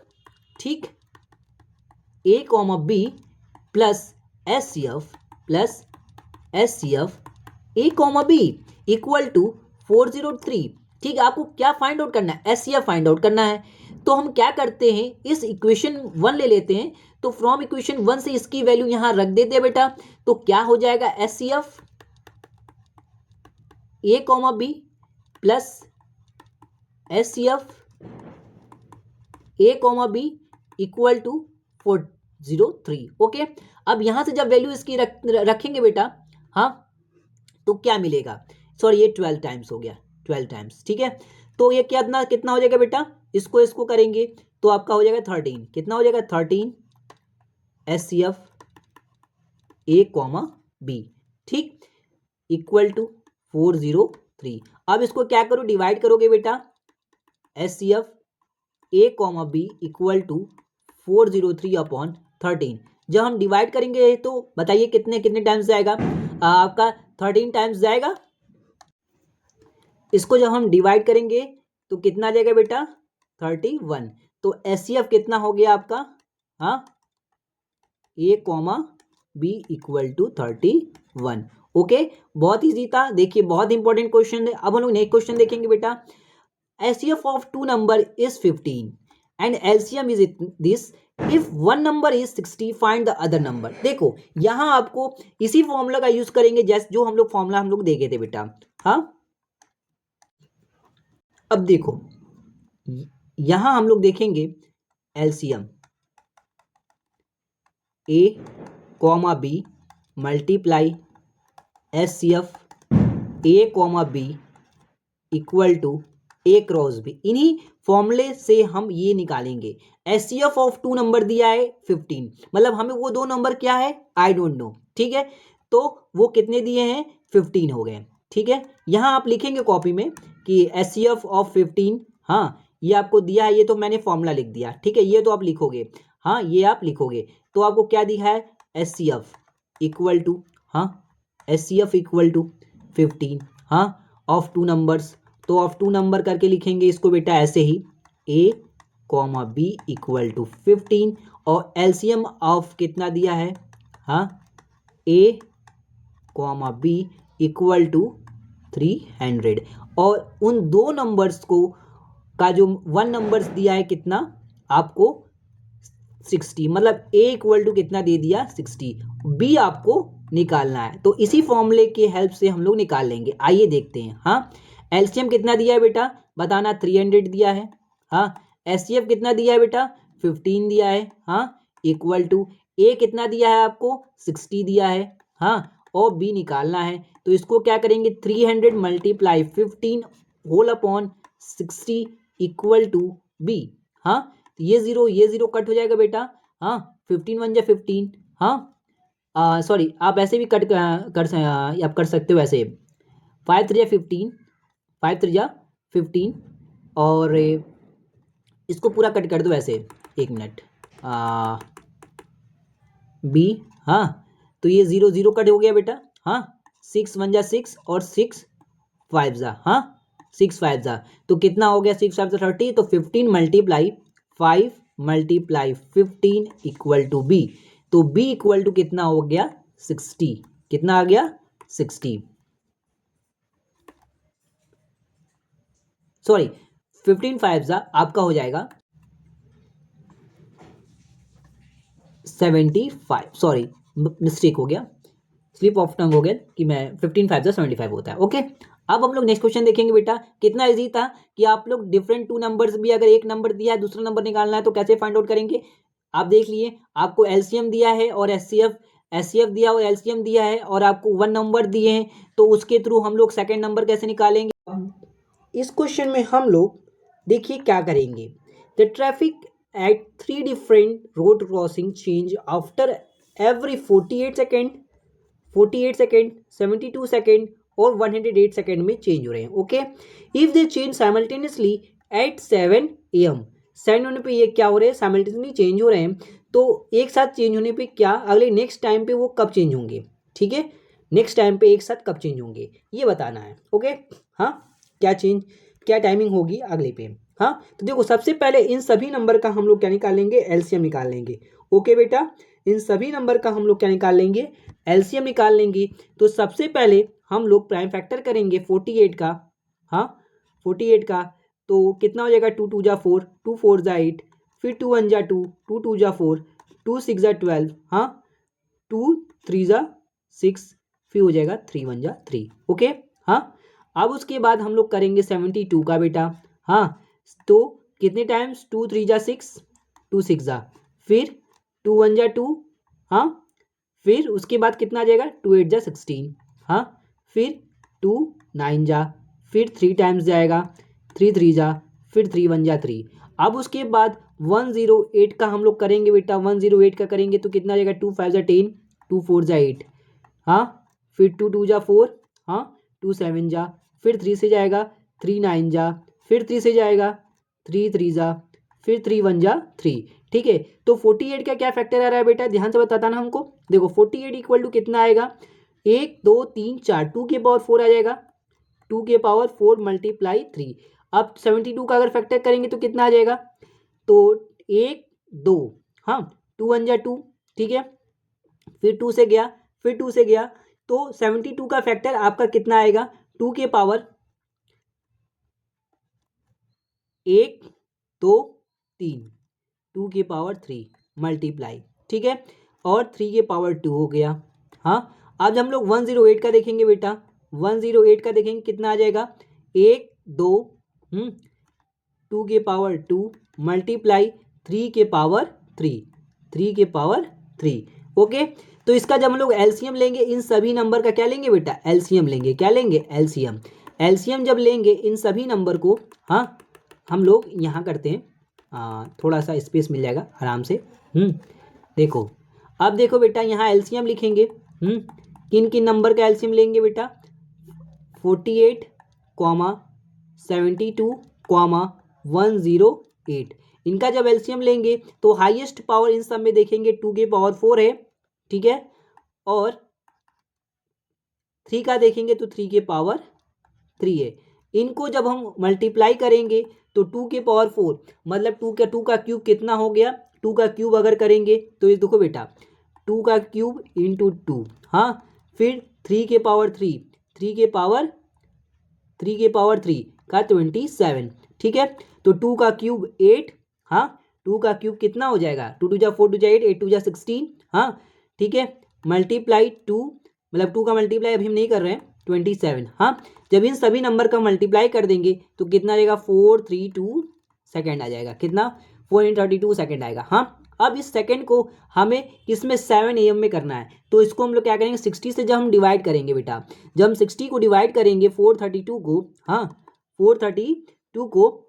ठीक A comma B plus HCF A comma B equal to 403। ठीक है, आपको क्या फाइंड आउट करना है, एचसीएफ फाइंड आउट करना है। तो हम क्या करते हैं, इस इक्वेशन 1 ले लेते हैं। तो फ्रॉम इक्वेशन 1 से इसकी वैल्यू यहां रख देते हैं बेटा। तो क्या हो जाएगा, HCF A comma B plus HCF A comma B equal to 403। Okay, अब यहां से जब वैल्यू इसकी रखेंगे बेटा, हाँ, तो क्या मिलेगा, सॉरी ये 12 टाइम्स हो गया, 12 टाइम्स। ठीक है, तो ये कितना कितना हो जाएगा बेटा, इसको करेंगे तो आपका हो जाएगा 13। कितना हो जाएगा, 13 एचसीएफ ए कॉमा बी, ठीक, इक्वल टू 403। अब इसको क्या करो, डिवाइड करोगे बेटा, HCF A comma B equal to 403 upon 13। जब हम डिवाइड करेंगे तो बताइए कितने कितने टाइम्स जाएगा, आपका 13 टाइम्स जाएगा। इसको जब हम डिवाइड करेंगे तो कितना जाएगा बेटा, 31। तो एचसीएफ कितना हो गया आपका, हाँ, A comma B equal to 31। Okay, बहुत इजी था, देखिए बहुत इंपॉर्टेंट क्वेश्चन है। अब हम लोग नेक्स्ट क्वेश्चन देखेंगे बेटा। HCF of two number is 15 and LCM is this, if one number is 60 find the other number. देखो यहां आपको इसी फॉर्मूला का यूज करेंगे जैसे जो हम लोग फॉर्मूला हम लोग देखे थे बेटा, हाँ। अब देखो यहां हम लोग देखेंगे LCM A comma B multiply HCF A comma B equal to A cross B. इन्हीं फॉर्मूले से हम ये निकालेंगे। एचसीएफ ऑफ टू नंबर दिया है 15, मतलब हमें वो दो नंबर क्या है, आई डोंट नो। ठीक है, तो वो कितने दिए हैं, 15 हो गए। ठीक है, यहां आप लिखेंगे कॉपी में कि एचसीएफ ऑफ 15, हाँ, ये आपको दिया है, ये तो मैंने फॉर्मूला लिख दिया। ठीक है, ये तो आप लिखोगे, हाँ, ये आप लिखोगे। तो आपको क्या दिया है, एचसीएफ इक्वल टू, हाँ, एचसीएफ इक्वल टू 15, हाँ, ऑफ टू नंबर्स। तो ऑफ टू नंबर करके लिखेंगे इसको बेटा ऐसे ही, ए कॉमा बी इक्वल टू 15, और एलसीएम ऑफ कितना दिया है, हाँ, A comma B equal to 300, और उन दो नंबर्स को का जो वन नंबर्स दिया है कितना आपको, 60, मतलब ए इक्वल टू कितना दे दिया, 60। बी आपको निकालना है, तो इसी फॉर्मूले के हेल्प से हम लोग निकाल लेंगे। आइए देखते हैं, हाँ, एलसीएम कितना दिया है बेटा, बताना, 300 दिया है, हाँ। एचसीएफ कितना दिया है बेटा, 15 दिया है, हाँ, इक्वल टू ए कितना दिया है आपको, 60 दिया है, हाँ, और बी निकालना है। तो इसको क्या करेंगे, 300 multiply 15 whole upon 60 equal to B, हाँ। ये जीरो कट हो जाएगा बेटा, हाँ, 15 1 जा 15, हाँ, सॉरी आप ऐसे भी कट आप कर सकते हो ऐसे, 5 3 जा 15, 5 3 जा 15, और इसको पूरा कट कर दो ऐसे, एक मिनट, बी, हाँ, तो ये जीरो कट हो गया बेटा, हाँ, 6 1 जा 6 और 6 5 जा, हाँ, 6 5 जा, तो कितना हो गया, 6 5 जा 30, तो 15 multiply 5 multiply 15 equal to B. तो बी इक्वल टू कितना हो गया, 60। कितना आ गया, 60, सॉरी 15 5 जा आपका हो जाएगा 75, सॉरी मिस्टेक हो गया, स्लिप ऑफ टंग हो गया कि मैं 15 5 जा 75 होता है। ओके, अब हम लोग नेक्स्ट क्वेश्चन देखेंगे बेटा। कितना इजी था कि आप लोग डिफरेंट टू नंबर्स भी, अगर एक नंबर दिया है दूसरा नंबर निकालना है तो कैसे फाइंड आउट करेंगे, आप देख लिए। आपको एलसीएम दिया है और एचसीएफ दिया और एलसीएम दिया है, और आपको वन नंबर दिए हैं, तो उसके थ्रू हम लोग सेकेंड नंबर कैसे निकालेंगे। इस क्वेश्चन में हम लोग देखिए क्या करेंगे, the traffic at 3 different road crossing change after every 48 second, 72 second और 108 सेकेंड में चेंज हो रहे हैं। Okay, if they change simultaneously eight 7 AM, 7 होने पे ये क्या हो रहे हैं, साइमल्टेनियसली चेंज हो रहे हैं, तो एक साथ चेंज होने पे क्या अगले नेक्स्ट टाइम पे वो कब चेंज होंगे। ठीक है, नेक्स्ट टाइम पे एक साथ कब चेंज होंगे ये बताना है। ओके, हाँ, क्या टाइमिंग होगी अगले पे। हाँ, तो देखो सबसे पहले इन सभी नंबर का हम लोग क्या निकाल लेंगे, एलसीएम निकाल लेंगे। ओके बेटा, इन सभी नंबर का हम लोग क्या निकाल लेंगे, एलसीएम निकाल लेंगे। तो सबसे पहले हम लोग प्राइम फैक्टर करेंगे 48 का। हाँ, 48 का तो कितना हो जाएगा, 2 2 जा 4, 2 4 जा 8, फिर 2 1 जा 2, 2 2 जा 4, 2 6 जा 12, हाँ 2 3 जा 6, फिर हो जाएगा 3 1 जा 3। ओके, हाँ अब उसके बाद हम लोग करेंगे 72 का बेटा। हाँ, तो कितने टाइम्स, 2 3 जा 6, 2 6 जा, फिर 2 1 जा 2, हाँ फिर उसके बाद कितना आ जाएगा, 2 8 जा 16, हाँ फिर 2 9 जा, फिर 3 टाइम्स जाएगा, 3 3 जा, फिर 3 1 जा 3। अब उसके बाद 108 का हम लोग करेंगे बेटा, 108 का करेंगे तो कितना आ जाएगा, 2 5 जा 10, 2 4 जा 8, हाँ फिर 2 2 जा 4, हाँ 2 7 जा, फिर 3 से जाएगा 3 9 जा, फिर 3 से जाएगा 3 3 जा, फिर 3 1 जा 3। ठीक है, तो 48 का क्या फैक्टर आ रहा है बेटा, ध्यान से बताता ना हमको। देखो 48 इक्वल टू कितना आएगा, 1 2 3 4, 2 के पावर 4 आ जाएगा, 2 के पावर 4 मल्टीप्लाई 3। अब 72 का अगर फैक्टर करेंगे तो कितना आ जाएगा, तो 1 2, हाँ 2 1 जा 2, ठीक है, फिर 2 से गया, फिर 2 से गया, तो 72 का फैक्टर आपका कितना आएगा, 2 के पावर 1 2 3, 2 के पावर 3 मल्टीप्लाई, ठीक है, और 3 के पावर 2 हो गया। हाँ, आज हम लोग 108 का देखेंगे बेटा, 108 का देखेंगे कितना आ जाएगा, 1 2 2 के पावर 2 मल्टीप्लाई 3 के पावर 3, 3 के पावर 3। ओके, तो इसका जब हम लोग एलसीएम लेंगे, इन सभी नंबर का क्या लेंगे बेटा, एलसीएम लेंगे, क्या लेंगे, एलसीएम। एलसीएम जब लेंगे इन सभी नंबर को, हाँ हम लोग यहाँ करते हैं, थोड़ा सा स्पेस मिल जाएगा आराम से। देखो, अब देखो बेटा यहाँ एलसीएम लिखेंगे, किन किन नंबर का एलसीएम लेंगे बेटा, 48 कॉमा 72 कॉमा 108, इनका जब एलसीएम लेंगे तो हाईएस्ट पावर इन सब में देखेंगे 2 के पावर 4 है, ठीक है, और 3 का देखेंगे तो 3 के पावर 3 है। इनको जब हम मल्टीप्लाई करेंगे तो 2 के पावर 4 मतलब 2 का क्यूब कितना हो गया, 2 का क्यूब अगर करेंगे तो ये देखो बेटा 2 का क्यूब इंटू 2, हाँ फिर 3 के पावर 3, 3 के पावर 3 का 27, ठीक है, तो 2 का क्यूब 8, हाँ 2 का क्यूब कितना हो जाएगा, 2 2 जा 4 2 जा 8, 8 2 जा 16, हाँ ठीक है, मल्टीप्लाई 2 मतलब 2 का मल्टीप्लाई अभी हम नहीं कर रहे हैं, 27। हाँ, जब इन सभी नंबर का मल्टीप्लाई कर देंगे तो कितना आ जाएगा, 432 सेकेंड आ जाएगा, कितना 432 सेकेंड आएगा। हाँ, अब इस सेकेंड को हमें किसमें 7 AM में करना है, तो इसको हम लोग क्या करेंगे, 60 से जब हम डिवाइड करेंगे बेटा, जब हम 60 को डिवाइड करेंगे 432 को, हाँ 432 को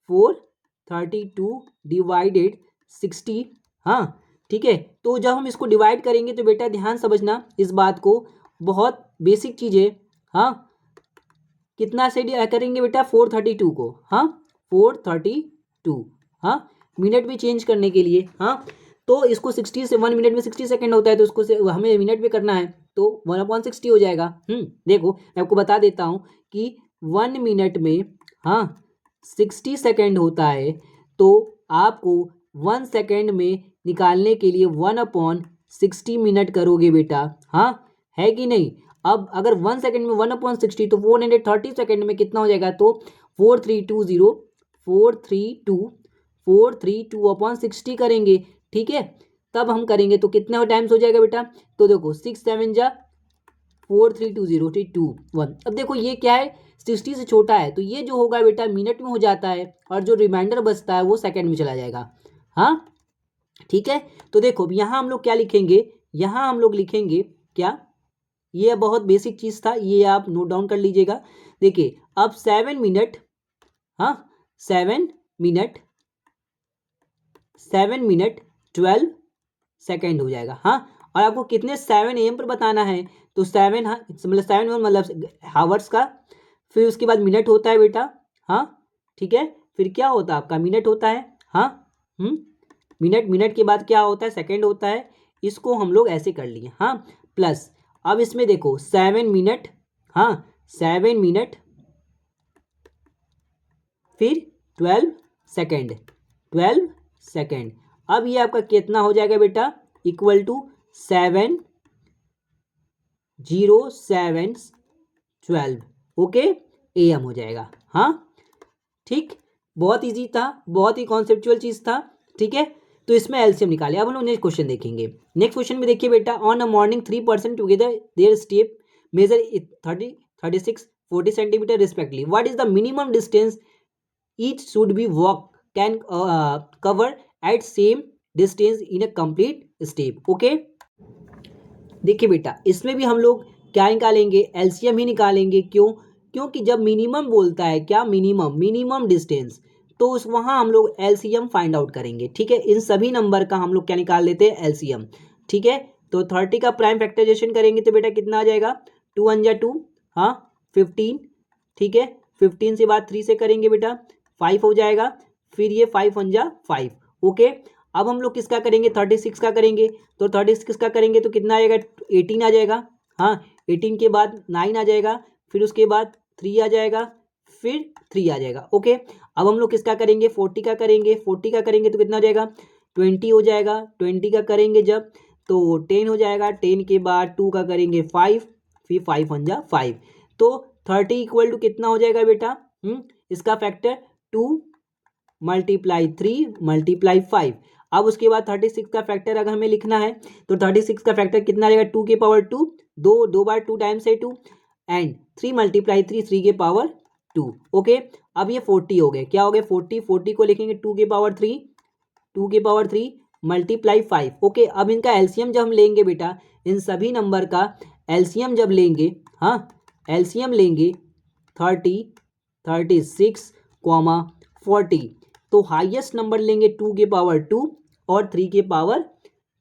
432 डिवाइडेड 60, हाँ ठीक है, तो जब हम इसको डिवाइड करेंगे तो बेटा ध्यान समझना इस बात को, बहुत बेसिक चीज़ है। हाँ, कितना से करेंगे बेटा, 432 को, हाँ 432, हाँ मिनट भी चेंज करने के लिए, हाँ तो इसको 60 से 1 मिनट में 60 सेकेंड होता है, तो उसको से हमें मिनट में करना है तो 1/60 हो जाएगा। देखो मैं आपको बता देता हूँ कि 1 मिनट में, हाँ 60 सेकेंड होता है, तो आपको 1 सेकेंड में निकालने के लिए 1/60 मिनट करोगे बेटा, हाँ है कि नहीं। अब अगर 1 सेकेंड में 1/60 तो 430 सेकेंड में कितना हो जाएगा, तो 432 करेंगे, ठीक है, तब हम करेंगे तो कितने टाइम्स हो जाएगा बेटा, तो देखो 6 7 जा 432 2 1। अब देखो ये क्या है, 60 से छोटा है, तो ये जो होगा बेटा मिनट में हो जाता है, और जो रिमाइंडर बचता है वो सेकेंड में चला जाएगा। हाँ ठीक है, तो देखो यहाँ हम लोग क्या लिखेंगे, यहाँ हम लोग लिखेंगे क्या, ये बहुत बेसिक चीज़ था, ये आप नोट डाउन कर लीजिएगा। देखिए अब 7 मिनट, हाँ 7 मिनट 12 सेकेंड हो जाएगा। हाँ, और आपको कितने 7 AM पर बताना है, तो 7, हाँ मतलब 7 मतलब हावर्स का, फिर उसके बाद मिनट होता है बेटा, हाँ ठीक है, फिर क्या होता है आपका मिनट होता है, हाँ मिनट के बाद क्या होता है, सेकेंड होता है, इसको हम लोग ऐसे कर लिए, हाँ प्लस अब इसमें देखो 7 मिनट, हाँ 7 मिनट फिर 12 सेकेंड, 12 सेकेंड। अब ये आपका कितना हो जाएगा बेटा, इक्वल टू 7:07:12 ओके AM हो जाएगा। हाँ ठीक, बहुत इजी था, बहुत ही कॉन्सेप्चुअल चीज़ था, ठीक है। तो इसमें एलसीएम निकाले। अब हम लोग नेक्स्ट क्वेश्चन देखेंगे। नेक्स्ट क्वेश्चन में देखिए बेटा, on a morning 3% together there step measure 30, 36, 40 centimetre respectively, what is the minimum distance each should be walk can cover at same distance in a complete step okay. देखिए बेटा, इसमें भी हम लोग क्या निकालेंगे, एलसीएम ही निकालेंगे। क्यों, क्योंकि जब मिनिमम बोलता है, क्या मिनिमम डिस्टेंस, तो उस वहाँ हम लोग एलसीएम फाइंड आउट करेंगे, ठीक है। इन सभी नंबर का हम लोग क्या निकाल लेते हैं, एलसीएम, ठीक है। तो 30 का प्राइम फैक्टराइजेशन करेंगे तो बेटा कितना आ जाएगा, 2 1 जा 2, हाँ 15, ठीक है। 15 से बाद 3 से करेंगे बेटा 5 हो जाएगा, फिर ये 5 1 जा 5 ओके। अब हम लोग किसका करेंगे, 36 का करेंगे। तो 36 का करेंगे तो कितना आएगा, 18 आ जाएगा, हाँ 18 के बाद 9 आ जाएगा, फिर उसके बाद 3 आ जाएगा, फिर 3 आ जाएगा ओके। अब हम लोग किसका करेंगे, 40 का करेंगे। 40 का करेंगे तो कितना आ जाएगा, 20 हो जाएगा। 20 का करेंगे जब तो 10 हो जाएगा। 10 के बाद 2 का करेंगे 5, फिर 5 1 जा 5। तो 30 इक्वल टू कितना हो जाएगा बेटा, इसका फैक्टर 2 मल्टीप्लाई 3 मल्टीप्लाई 5। अब उसके बाद 36 का फैक्टर अगर हमें लिखना है तो 36 का फैक्टर कितना आ जाएगा, 2 के पावर 2, दो बार 2 टाइम्स है 2, एंड 3 मल्टीप्लाई 3 3 के पावर 2 ओके। अब ये 40 हो गए, क्या हो गए 40, 40 को लिखेंगे 2 के पावर 3, 2 के पावर 3 मल्टीप्लाई 5 ओके। अब इनका एलसीएम जब हम लेंगे बेटा, इन सभी नंबर का एलसीएम जब लेंगे, हाँ एलसीएम लेंगे 30, 36, 40, तो हाईएस्ट नंबर लेंगे 2 के पावर 2 और 3 के पावर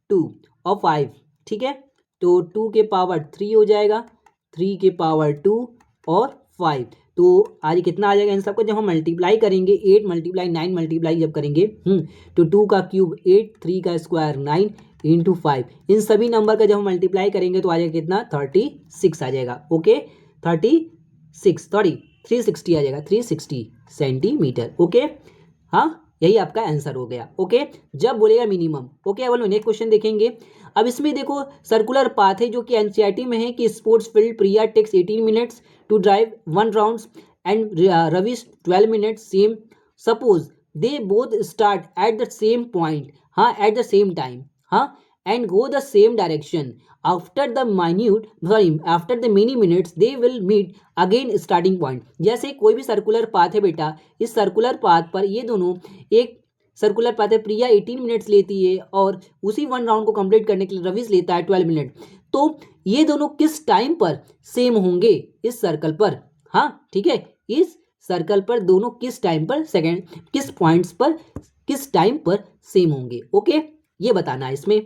2 और 5, ठीक है। तो 2 के पावर 3 हो जाएगा, 3 के पावर 2 और 5। तो आज कितना आ जाएगा इन सबको जब हम मल्टीप्लाई करेंगे, 8 मल्टीप्लाई 9 मल्टीप्लाई जब करेंगे, तो 2 का क्यूब 8, 3 का स्क्वायर 9 इंटू 5, इन सभी नंबर का जब हम मल्टीप्लाई करेंगे तो आ जाएगा कितना, 36 आ जाएगा ओके। 360 आ जाएगा, 360 सेंटीमीटर ओके। हाँ यही आपका आंसर हो गया ओके, जब बोलेगा मिनिमम ओके। अब नेक्स्ट क्वेश्चन देखेंगे। अब इसमें देखो सर्कुलर पाथ है जो कि एनसीईआरटी में है कि sports field Priya takes 18 minutes to drive 1 round and Ravish 12 minutes same, suppose they both start at the same point, हाँ एट द सेम टाइम, हाँ and go the same direction, after the many minutes they will meet again starting point. जैसे कोई भी सर्कुलर पाथ है बेटा, इस सर्कुलर पाथ पर ये दोनों, एक सर्कुलर पाथ है प्रिया 18 मिनट्स लेती है और उसी 1 राउंड को कंप्लीट करने के लिए रविश लेता है 12 मिनट, तो ये दोनों किस टाइम पर सेम होंगे इस सर्कल पर, हाँ ठीक है, इस सर्कल पर दोनों किस टाइम पर सेकेंड, किस पॉइंट्स पर किस टाइम पर सेम होंगे ओके, ये बताना है इसमें।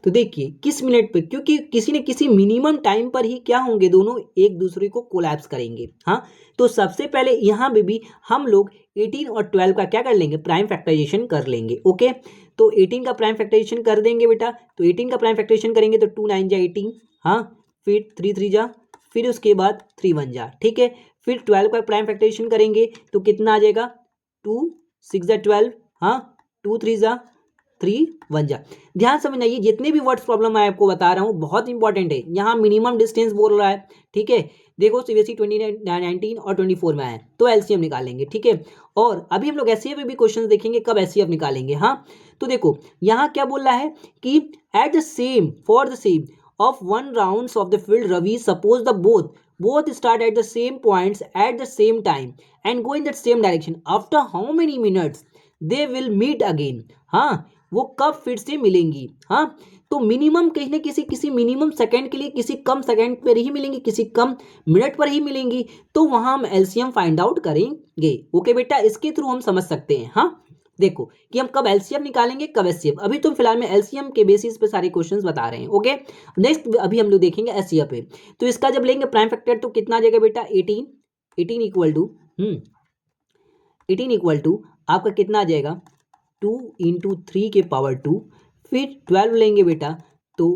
तो देखिए किस मिनट पे, क्योंकि किसी न किसी मिनिमम टाइम पर ही क्या होंगे, दोनों एक दूसरे को कोलैप्स करेंगे, हाँ। तो सबसे पहले यहाँ पे भी हम लोग 18 और 12 का क्या कर लेंगे, प्राइम फैक्टराइजेशन कर लेंगे ओके। तो 18 का प्राइम फैक्टराइजेशन कर देंगे बेटा, तो 18 का प्राइम फैक्टराइजेशन करेंगे तो 2 9 जा 18, हाँ फिर 3 3 जा, फिर उसके बाद 3 1 जा, ठीक है। फिर 12 का प्राइम फैक्टराइजेशन करेंगे तो कितना आ जाएगा, 2 6 जा 12, हाँ 2 3 जा 3 1 जा। ध्यान समझना, ये जितने भी वर्ड्स प्रॉब्लम मैं आपको बता रहा हूँ बहुत इंपॉर्टेंट है। यहाँ मिनिमम डिस्टेंस बोल रहा है, ठीक है। देखो सीबीएसई 2019 और 24 में आए तो एलसीएम निकालेंगे, ठीक है। और अभी हम लोग एससीएफ में भी क्वेश्चन देखेंगे कब एससीएफ निकालेंगे, हाँ। तो देखो यहाँ क्या बोल रहा है कि at the same for the same of 1 round of the field Ravi suppose the both start at the same points at the same time and go in that same direction, after how many minutes they will meet again, हाँ वो कब फिर से मिलेंगी, हाँ। तो मिनिमम कहीं ना किसी मिनिमम सेकंड के लिए किसी कम सेकंड पर ही मिलेंगी, किसी कम मिनट पर ही मिलेंगी, तो वहां हम एलसीएम फाइंड आउट करेंगे ओके बेटा। इसके थ्रू हम समझ सकते हैं, हाँ देखो कि हम कब एलसीएम निकालेंगे कब एचसीएफ। अभी तुम फिलहाल में एलसीएम के बेसिस पे सारे क्वेश्चंस बता रहे हैं ओके। नेक्स्ट अभी हम लोग देखेंगे एचसीएफ पे। तो इसका जब लेंगे प्राइम फैक्टर तो कितना आ जाएगा बेटा, 18 इक्वल टू 18 इक्वल टू आपका कितना आ जाएगा, 2 इंटू 3 के पावर 2, फिर 12 लेंगे बेटा तो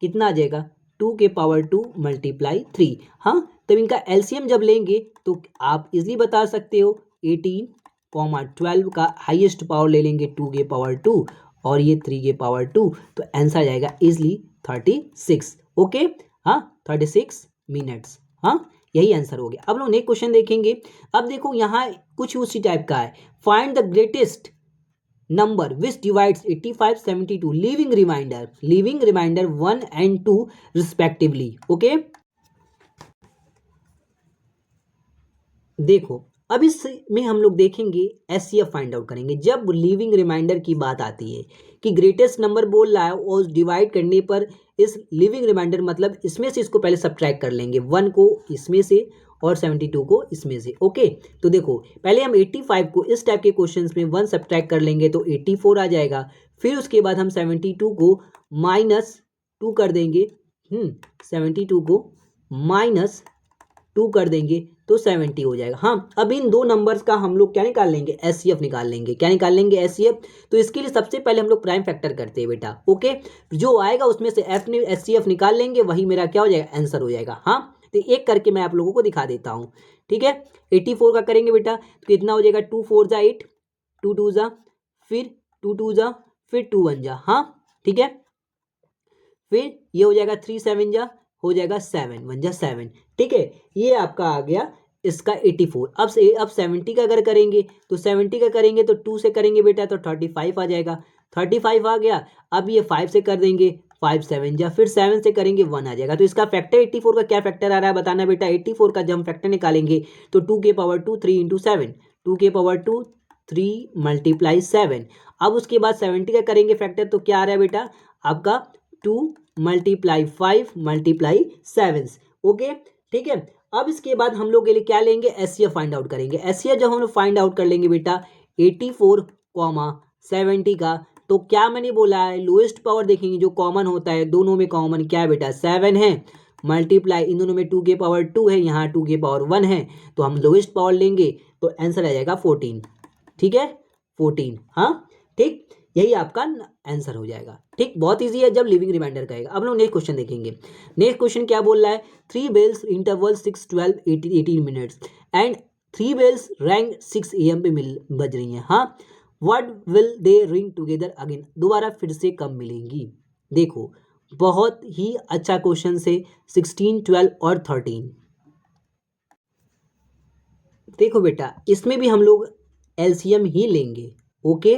कितना आ जाएगा, 2 के पावर 2 मल्टीप्लाई 3, हाँ तब इनका एलसीएम जब लेंगे तो आप इजीली बता सकते हो 18, 12 का हाईएस्ट पावर ले लेंगे 2 के पावर 2 और ये 3 के पावर 2, तो आंसर आ जाएगा इजली 36। ओके, हाँ 36 मिनट्स। हाँ, यही आंसर हो गया। अब लोग नेक्स्ट क्वेश्चन देखेंगे। अब देखो यहाँ कुछ उसी टाइप का है, find the greatest number which divides 85 72, leaving remainder 1 and 2 respectively. Okay, देखो अब इसमें हम लोग देखेंगे एचसीएफ फाइंड आउट करेंगे। जब लिविंग रिमाइंडर की बात आती है कि ग्रेटेस्ट नंबर बोल रहा है और डिवाइड करने पर इस लिविंग रिमाइंडर मतलब इसमें से इसको पहले सब्ट्रैक्ट कर लेंगे, 1 को इसमें से और 72 को इसमें से। ओके, तो देखो पहले हम 85 को इस टाइप के क्वेश्चंस में 1 सब्ट्रैक्ट कर लेंगे तो 84 आ जाएगा। फिर उसके बाद हम 72 को -2 कर देंगे, 72 को -2 कर देंगे तो 70 हो जाएगा। हाँ, अब इन दो नंबर्स का हम लोग क्या निकाल लेंगे, एचसीएफ निकाल लेंगे। क्या निकाल लेंगे, एचसीएफ। तो इसके लिए सबसे पहले हम लोग प्राइम फैक्टर करते हैं बेटा। ओके, जो आएगा उसमें से एचसीएफ निकाल लेंगे, वही मेरा क्या हो जाएगा, आंसर हो जाएगा। हाँ, तो एक करके मैं आप लोगों को दिखा देता हूँ। ठीक है, 84 का करेंगे बेटा तो कितना हो जाएगा, 2 4 जा 8, 2 2 जा, फिर 2 2 जा, फिर 2 1 जा। हाँ ठीक है, फिर ये हो जाएगा 3 7 जा, हो जाएगा 7 1 जा 7। ठीक है, ये आपका आ गया इसका 84। अब 70 का अगर करेंगे तो 70 का करेंगे तो 2 से करेंगे बेटा तो 35 आ जाएगा, 35 आ गया। अब ये 5 से कर देंगे, 5 7 जा, फिर 7 से करेंगे 1 आ जाएगा। तो इसका फैक्टर 84 का क्या फैक्टर आ रहा है बताना बेटा। 84 का जब हम फैक्टर निकालेंगे तो 2 के पावर 2 3 इंटू 7, 2 के पावर 2 3 मल्टीप्लाई 7। अब उसके बाद 70 का करेंगे फैक्टर तो क्या आ रहा है बेटा आपका 2 मल्टीप्लाई 5 मल्टीप्लाई 7। ओके, ठीक है। अब इसके बाद हम लोग के लिए क्या लेंगे, एचसीएफ फाइंड आउट करेंगे। एचसीएफ जब हम लोग फाइंड आउट कर लेंगे बेटा 84, 70 का, तो क्या मैंने बोला है, लोएस्ट पावर देखेंगे जो कॉमन होता है, दोनों में कॉमन क्या है बेटा, 7 है, मल्टीप्लाई इन दोनों में 2 के पावर 2 है, यहाँ 2 के पावर 1 है, तो हम लोएस्ट पावर लेंगे तो आंसर आ जाएगा 14। ठीक है, 14। हाँ ठीक, यही आपका आंसर हो जाएगा। ठीक, बहुत इजी है जब लिविंग रिमाइंडर कहेगा। अब लोग नेक्स्ट क्वेश्चन देखेंगे। नेक्स्ट क्वेश्चन क्या बोल रहा है, 3 bells interval 6 12 18 minutes and 3 bells rang 6 AM पे बज रही हैं। हाँ, what will they ring together again, दोबारा फिर से कब मिलेंगी। देखो बहुत ही अच्छा क्वेश्चन से 16 12 और 13। देखो बेटा इसमें भी हम लोग एलसीएम ही लेंगे। ओके,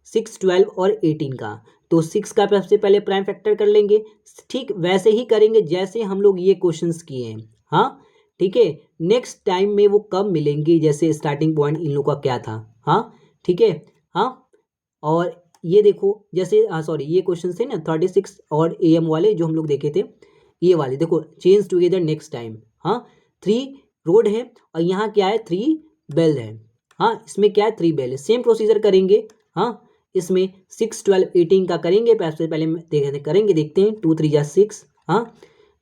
6 12 और 18 का, तो 6 का सबसे पहले प्राइम फैक्टर कर लेंगे। ठीक वैसे ही करेंगे जैसे हम लोग ये क्वेश्चंस किए हैं। हाँ ठीक है, नेक्स्ट टाइम में वो कब मिलेंगे, जैसे स्टार्टिंग पॉइंट इन लोगों का क्या था। हाँ ठीक है, हाँ, और ये देखो जैसे हाँ सॉरी ये क्वेश्चन थे ना 36 और AM वाले जो हम लोग देखे थे, ये वाले देखो चेंज टुगेदर नेक्स्ट टाइम। हाँ, 3 रोड है और यहाँ क्या है, 3 बेल है। हाँ, इसमें क्या है, 3 बेल है। सेम प्रोसीजर करेंगे। हाँ, इसमें 6 12 18 का करेंगे, पहले करेंगे, देखते हैं 2 3 जा 6, हाँ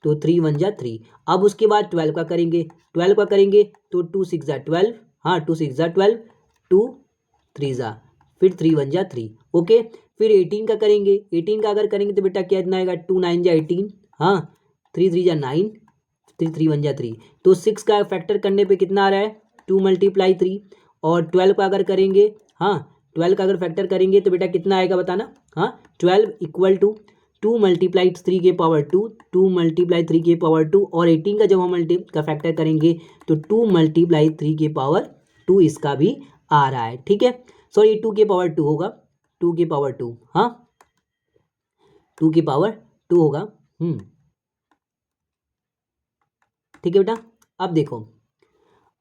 तो 3 1 जा 3। अब उसके बाद 12 का करेंगे, 12 का करेंगे तो 2 6 जा 12, हाँ 2 6 जा 12, 2 3 जा, फिर 3 1 जा 3। ओके, फिर 18 का करेंगे, 18 का अगर करेंगे तो बेटा क्या इतना आएगा, 2 9 जा 18, हाँ 3 3 जा 9, 3 3 1 जा 3। तो 6 का फैक्टर करने पे कितना आ रहा है, 2 मल्टीप्लाई 3। और 12 का अगर करेंगे, हाँ 12 का अगर फैक्टर करेंगे तो बेटा कितना आएगा बताना। हाँ, 12 इक्वल टू 2 मल्टीप्लाई 3 के पावर 2, 2 मल्टीप्लाई 3 के पावर 2, और 18 का जब हम का फैक्टर करेंगे तो 2 मल्टीप्लाई 3 के पावर 2 इसका भी आ रहा है। ठीक है, सॉरी 2 के पावर 2 होगा, 2 के पावर 2, हाँ 2 के पावर 2 होगा। ठीक है बेटा, अब देखो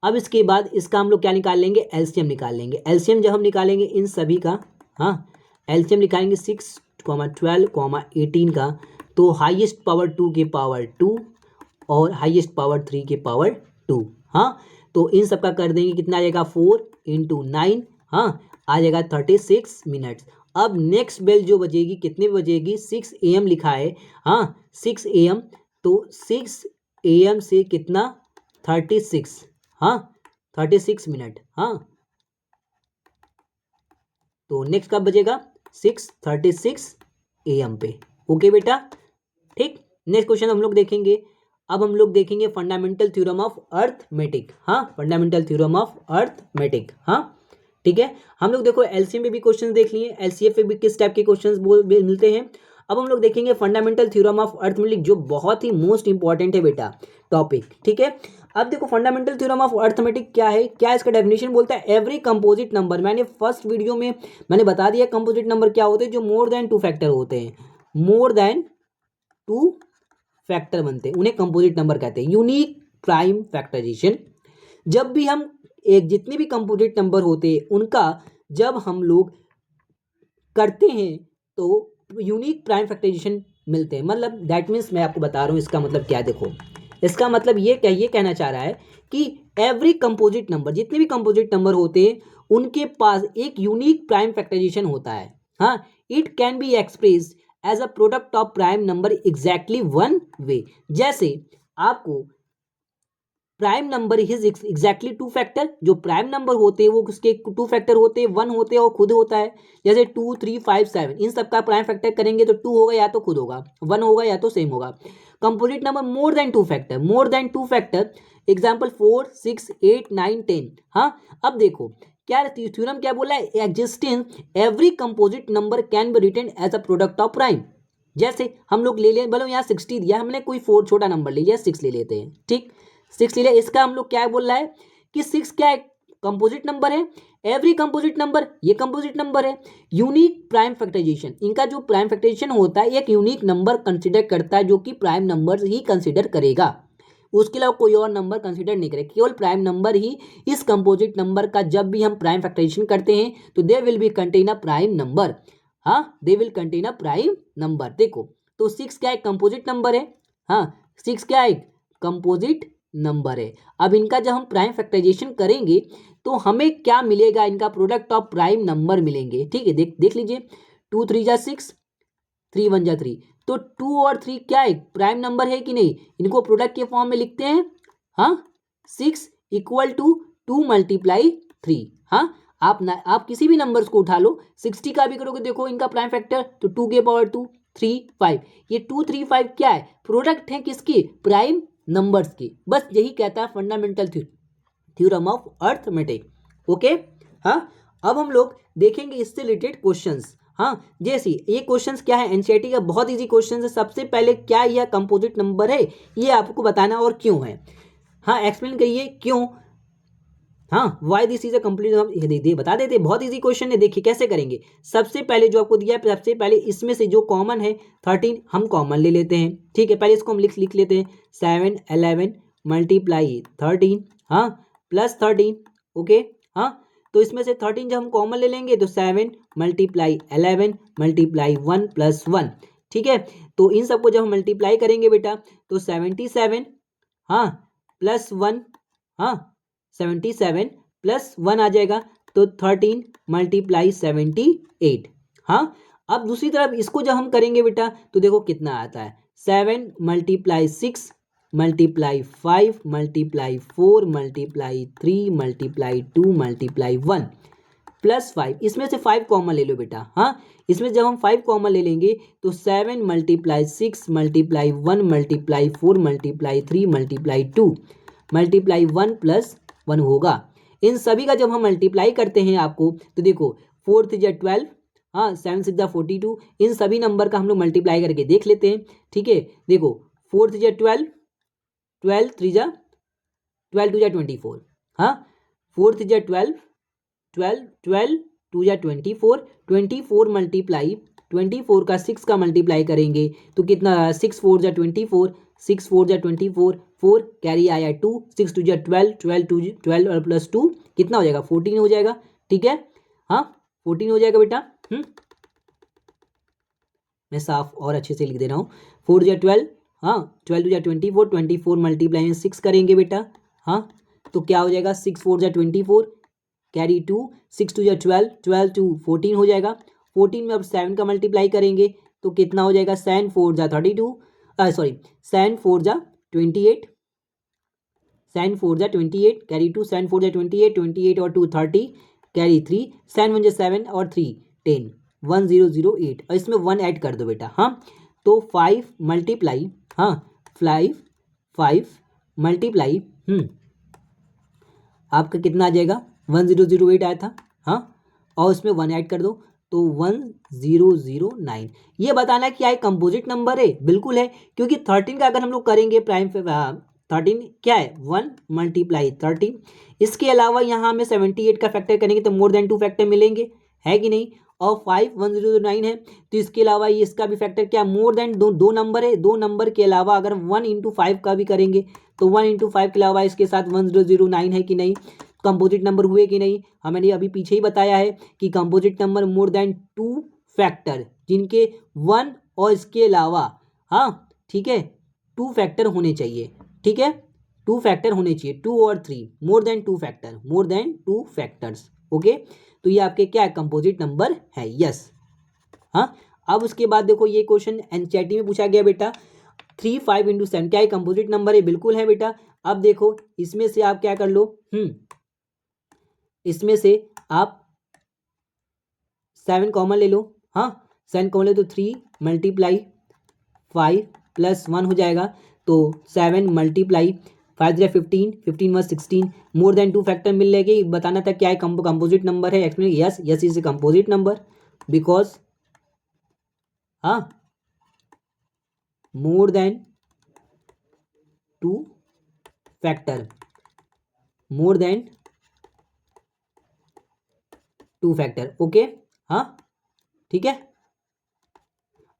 अब इसके बाद इसका हम लोग क्या निकाल लेंगे, एलसीएम निकाल लेंगे। एलसीएम जब हम निकालेंगे इन सभी का, हाँ एलसीएम निकालेंगे 6 12 18 का, तो हाईएस्ट पावर 2 के पावर 2 और हाईएस्ट पावर 3 के पावर 2। हाँ, तो इन सब का कर देंगे, कितना आ जाएगा 4 इंटू 9, हाँ आ जाएगा 36 मिनट्स। अब नेक्स्ट बेल जो बजेगी कितने बजेगी, 6 AM लिखा है। हाँ 6 AM, तो 6 AM से कितना 36, हाँ 36 मिनट। हाँ, तो नेक्स्ट कब बजेगा, 6:36 AM पे। ओके बेटा, ठीक। नेक्स्ट क्वेश्चन हम लोग देखेंगे। अब हम लोग देखेंगे फंडामेंटल थ्योरम ऑफ अर्थमेटिक। हाँ, फंडामेंटल थ्योरम ऑफ अर्थमेटिक। हाँ, ठीक है। हम लोग देखो एलसीएम पे भी क्वेश्चन देख लिए, एलसीएफ पे भी किस टाइप के क्वेश्चन मिलते हैं। अब हम लोग देखेंगे फंडामेंटल थ्योरम ऑफ अर्थमेटिक, जो बहुत ही मोस्ट इंपॉर्टेंट है बेटा टॉपिक, ठीक है। अब देखो फंडामेंटल थ्योरम ऑफ अर्थमेटिक क्या है, क्या इसका डेफिनेशन बोलता है, एवरी कंपोजिट नंबर, मैंने फर्स्ट वीडियो में मैंने बता दिया कंपोजिट नंबर क्या होते हैं, जो मोर देन 2 फैक्टर होते हैं, मोर देन 2 फैक्टर बनते हैं, उन्हें कंपोजिट नंबर कहते हैं। यूनिक प्राइम फैक्टराइजेशन, जब भी हम एक जितने भी कंपोजिट नंबर होते हैं उनका जब हम लोग करते हैं तो यूनिक प्राइम फैक्टराइजेशन मिलते हैं। मतलब दैट मीन्स मैं आपको बता रहा हूँ इसका मतलब क्या है। देखो इसका मतलब ये कहना चाह रहा है कि एवरी कंपोजिट नंबर, जितने भी कंपोजिट नंबर होते हैं उनके पास एक यूनिक प्राइम फैक्टराइजेशन होता है। हाँ, it can be expressed as a product of prime number exactly one way. जैसे आपको prime number is exactly 2 factor, जो प्राइम नंबर होते हैं वो उसके 2 फैक्टर होते हैं, 1 होते हैं और खुद होता है। जैसे 2, 3, 5, 7, इन सब का प्राइम फैक्टर करेंगे तो 2 होगा या तो खुद होगा, 1 होगा या तो सेम होगा। कंपोजिट नंबर मोर than 2 factor, more than 2 factor, example 4, 6, 8, 9, 10। हाँ, अब देखो क्या थ्योरम क्या बोला है, existing every composite number can be written as a product of prime. जैसे हम लोग ले लें, बोलो यहाँ 60 दिया, हमने कोई 4 छोटा नंबर ले लिया, 6 ले लेते हैं, ठीक, 6 ले लिया। इसका हम लोग क्या बोल रहा है कि 6 क्या है, कंपोजिट नंबर है। एवरी कंपोजिट नंबर, ये कंपोजिट नंबर है। यूनिक प्राइम फैक्टराइजेशन, इनका जो प्राइम फैक्टराइजेशन होता है एक यूनिक नंबर कंसिडर करता है, जो कि प्राइम नंबर ही कंसिडर करेगा, उसके अलावा कोई और नंबर कंसिडर नहीं करेगा, केवल प्राइम नंबर ही इस कंपोजिट नंबर का जब भी हम प्राइम फैक्टराइजेशन करते हैं तो they will be contain a prime number. हाँ, they will contain a prime number. देखो तो 6 क्या है, कंपोजिट नंबर है। हाँ, 6 क्या है, कंपोजिट नंबर है। अब इनका जब हम प्राइम फैक्टराइजेशन करेंगे तो हमें क्या मिलेगा, इनका प्रोडक्ट ऑफ प्राइम नंबर मिलेंगे, ठीक है। देख लीजिए, 2 3 जा 6, 3 1 जा 3, तो 2 और 3 क्या है, प्राइम नंबर है कि नहीं, इनको प्रोडक्ट के फॉर्म में लिखते हैं। हाँ, 6 इक्वल टू 2 मल्टीप्लाई 3। हाँ, आप किसी भी नंबर्स को उठा लो, 60 का भी करोगे, देखो इनका प्राइम फैक्टर तो 2 के पावर 2, 3 5, ये 2 3 5 क्या है, प्रोडक्ट है किसकी, प्राइम नंबर्स की। बस यही कहता है fundamental theorem of arithmetic. Okay. हाँ, अब हम लोग देखेंगे इससे रिलेटेड क्वेश्चंस। हाँ, जैसे ये क्वेश्चंस क्या है, एनसीईआरटी का बहुत इजी क्वेश्चन है। सबसे पहले क्या यह कंपोजिट नंबर है, ये आपको बताना और क्यों है। हाँ, एक्सप्लेन करिए क्यों। हाँ, why this is a complete, बता देते, बहुत इजी क्वेश्चन है। देखिए कैसे करेंगे। सबसे पहले जो आपको दिया है, सबसे पहले इसमें से जो कॉमन है 13 हम कॉमन ले लेते हैं, ठीक है। पहले इसको हम लिख लेते हैं, 7 11 मल्टीप्लाई 13, हाँ, प्लस 13। ओके। हाँ, तो इसमें से 13 जब हम कॉमन ले लेंगे तो 7 मल्टीप्लाई 11 मल्टीप्लाई 1 प्लस 1, ठीक है। तो इन सबको जब हम मल्टीप्लाई करेंगे बेटा तो 77, हाँ, प्लस 1, हाँ, 77 प्लस 1 आ जाएगा तो 13 मल्टीप्लाई 78। हाँ, अब दूसरी तरफ इसको जब हम करेंगे बेटा तो देखो कितना आता है, 7 multiply 6 multiply 5 multiply 4 multiply 3 multiply 2 multiply 1 plus 5। इसमें से 5 कॉमन ले लो बेटा। हाँ, इसमें जब हम 5 कॉमन ले लेंगे तो 7 multiply 6 multiply 1 multiply 4 multiply 3 multiply 2 multiply 1 plus 1 होगा। इन सभी का जब हम मल्टीप्लाई करते हैं आपको तो देखो 4 3 जा 12, हाँ, 7 6 जा 42, इन सभी नंबर का हम लोग मल्टीप्लाई करके देख लेते हैं, ठीक है। देखो 4 3 जा 12, 12 3 जा 12 2 जा 24, हाँ, 4 3 जा 12, 12 12 2 या 24, 24 मल्टीप्लाई 24 का 6 का मल्टीप्लाई करेंगे तो कितना, 6 4 जा 24, 6 4 जा 24, 4 कैरी आया 2, 6 2 जा 12, 12 2 12 और प्लस 2 कितना हो जाएगा, 14 हो जाएगा, ठीक है। हाँ, 14 हो जाएगा बेटा। मैं साफ और अच्छे से लिख दे रहा हूँ, 4 जा 12, हाँ, 12 2 जा 24, 24 मल्टीप्लाई में 6 करेंगे बेटा, हाँ, तो क्या हो जाएगा, 6 4 जा 24 कैरी 2, 6 2 या 12, 12 2 14 हो जाएगा। 14 में अब 7 का मल्टीप्लाई करेंगे तो कितना हो जाएगा, 7 4 जा 32, सॉरी 7 4 जा 28, 7 4 जा 28 कैरी 2, 7 4 जा 28, 28 और 2 30 कैरी 3, 7 1 जा 7 और 3 10, 1008 और इसमें 1 ऐड कर दो बेटा। हाँ, तो 5 मल्टीप्लाई, हाँ, 5 5 मल्टीप्लाई आपका कितना आ जाएगा 1008 आया था, हाँ, और उसमें 1 ऐड कर दो तो 1009। ये बताना है कि क्या कंपोजिट नंबर है, बिल्कुल है, क्योंकि 13 का अगर हम लोग करेंगे प्राइम 13 क्या है 1 मल्टीप्लाई 13। इसके अलावा यहाँ हमें 78 का फैक्टर करेंगे तो मोर देन 2 फैक्टर मिलेंगे, है कि नहीं, और 5 1009 है तो इसके अलावा ये इसका भी फैक्टर क्या मोर देन दो नंबर है, दो नंबर के अलावा अगर 1 इंटू 5 का भी करेंगे तो 1 इंटू 5 के अलावा इसके साथ 1009 है कि नहीं, कंपोजिट नंबर हुए कि नहीं। हमने अभी पीछे ही बताया है कि कंपोजिट नंबर मोर देन 2 फैक्टर जिनके 1 और इसके अलावा, हाँ ठीक है, 2 फैक्टर होने चाहिए, ठीक है, 2 फैक्टर होने चाहिए, 2 और 3, मोर than 2 factor, more than 2 factors, okay. तो ये आपके क्या है कंपोजिट नंबर है, यस, हाँ। अब उसके बाद देखो ये क्वेश्चन एनसीईआरटी में पूछा गया बेटा, 3 5 इंटू 7 क्या है कंपोजिट नंबर है, बिल्कुल है बेटा। अब देखो इसमें से आप क्या कर लो, इसमें से आप 7 कॉमन ले लो, हाँ 7 कॉमन ले तो 3 मल्टीप्लाई 5 प्लस 1 हो जाएगा तो 7 मल्टीप्लाई 5 3 15 15 1 16, मोर देन 2 फैक्टर मिल लेगी। बताना था क्या है कंपोजिट नंबर है, explain yes yes is a composite number because हाँ more than 2 factor, more than 2 factor, okay, हाँ ठीक है।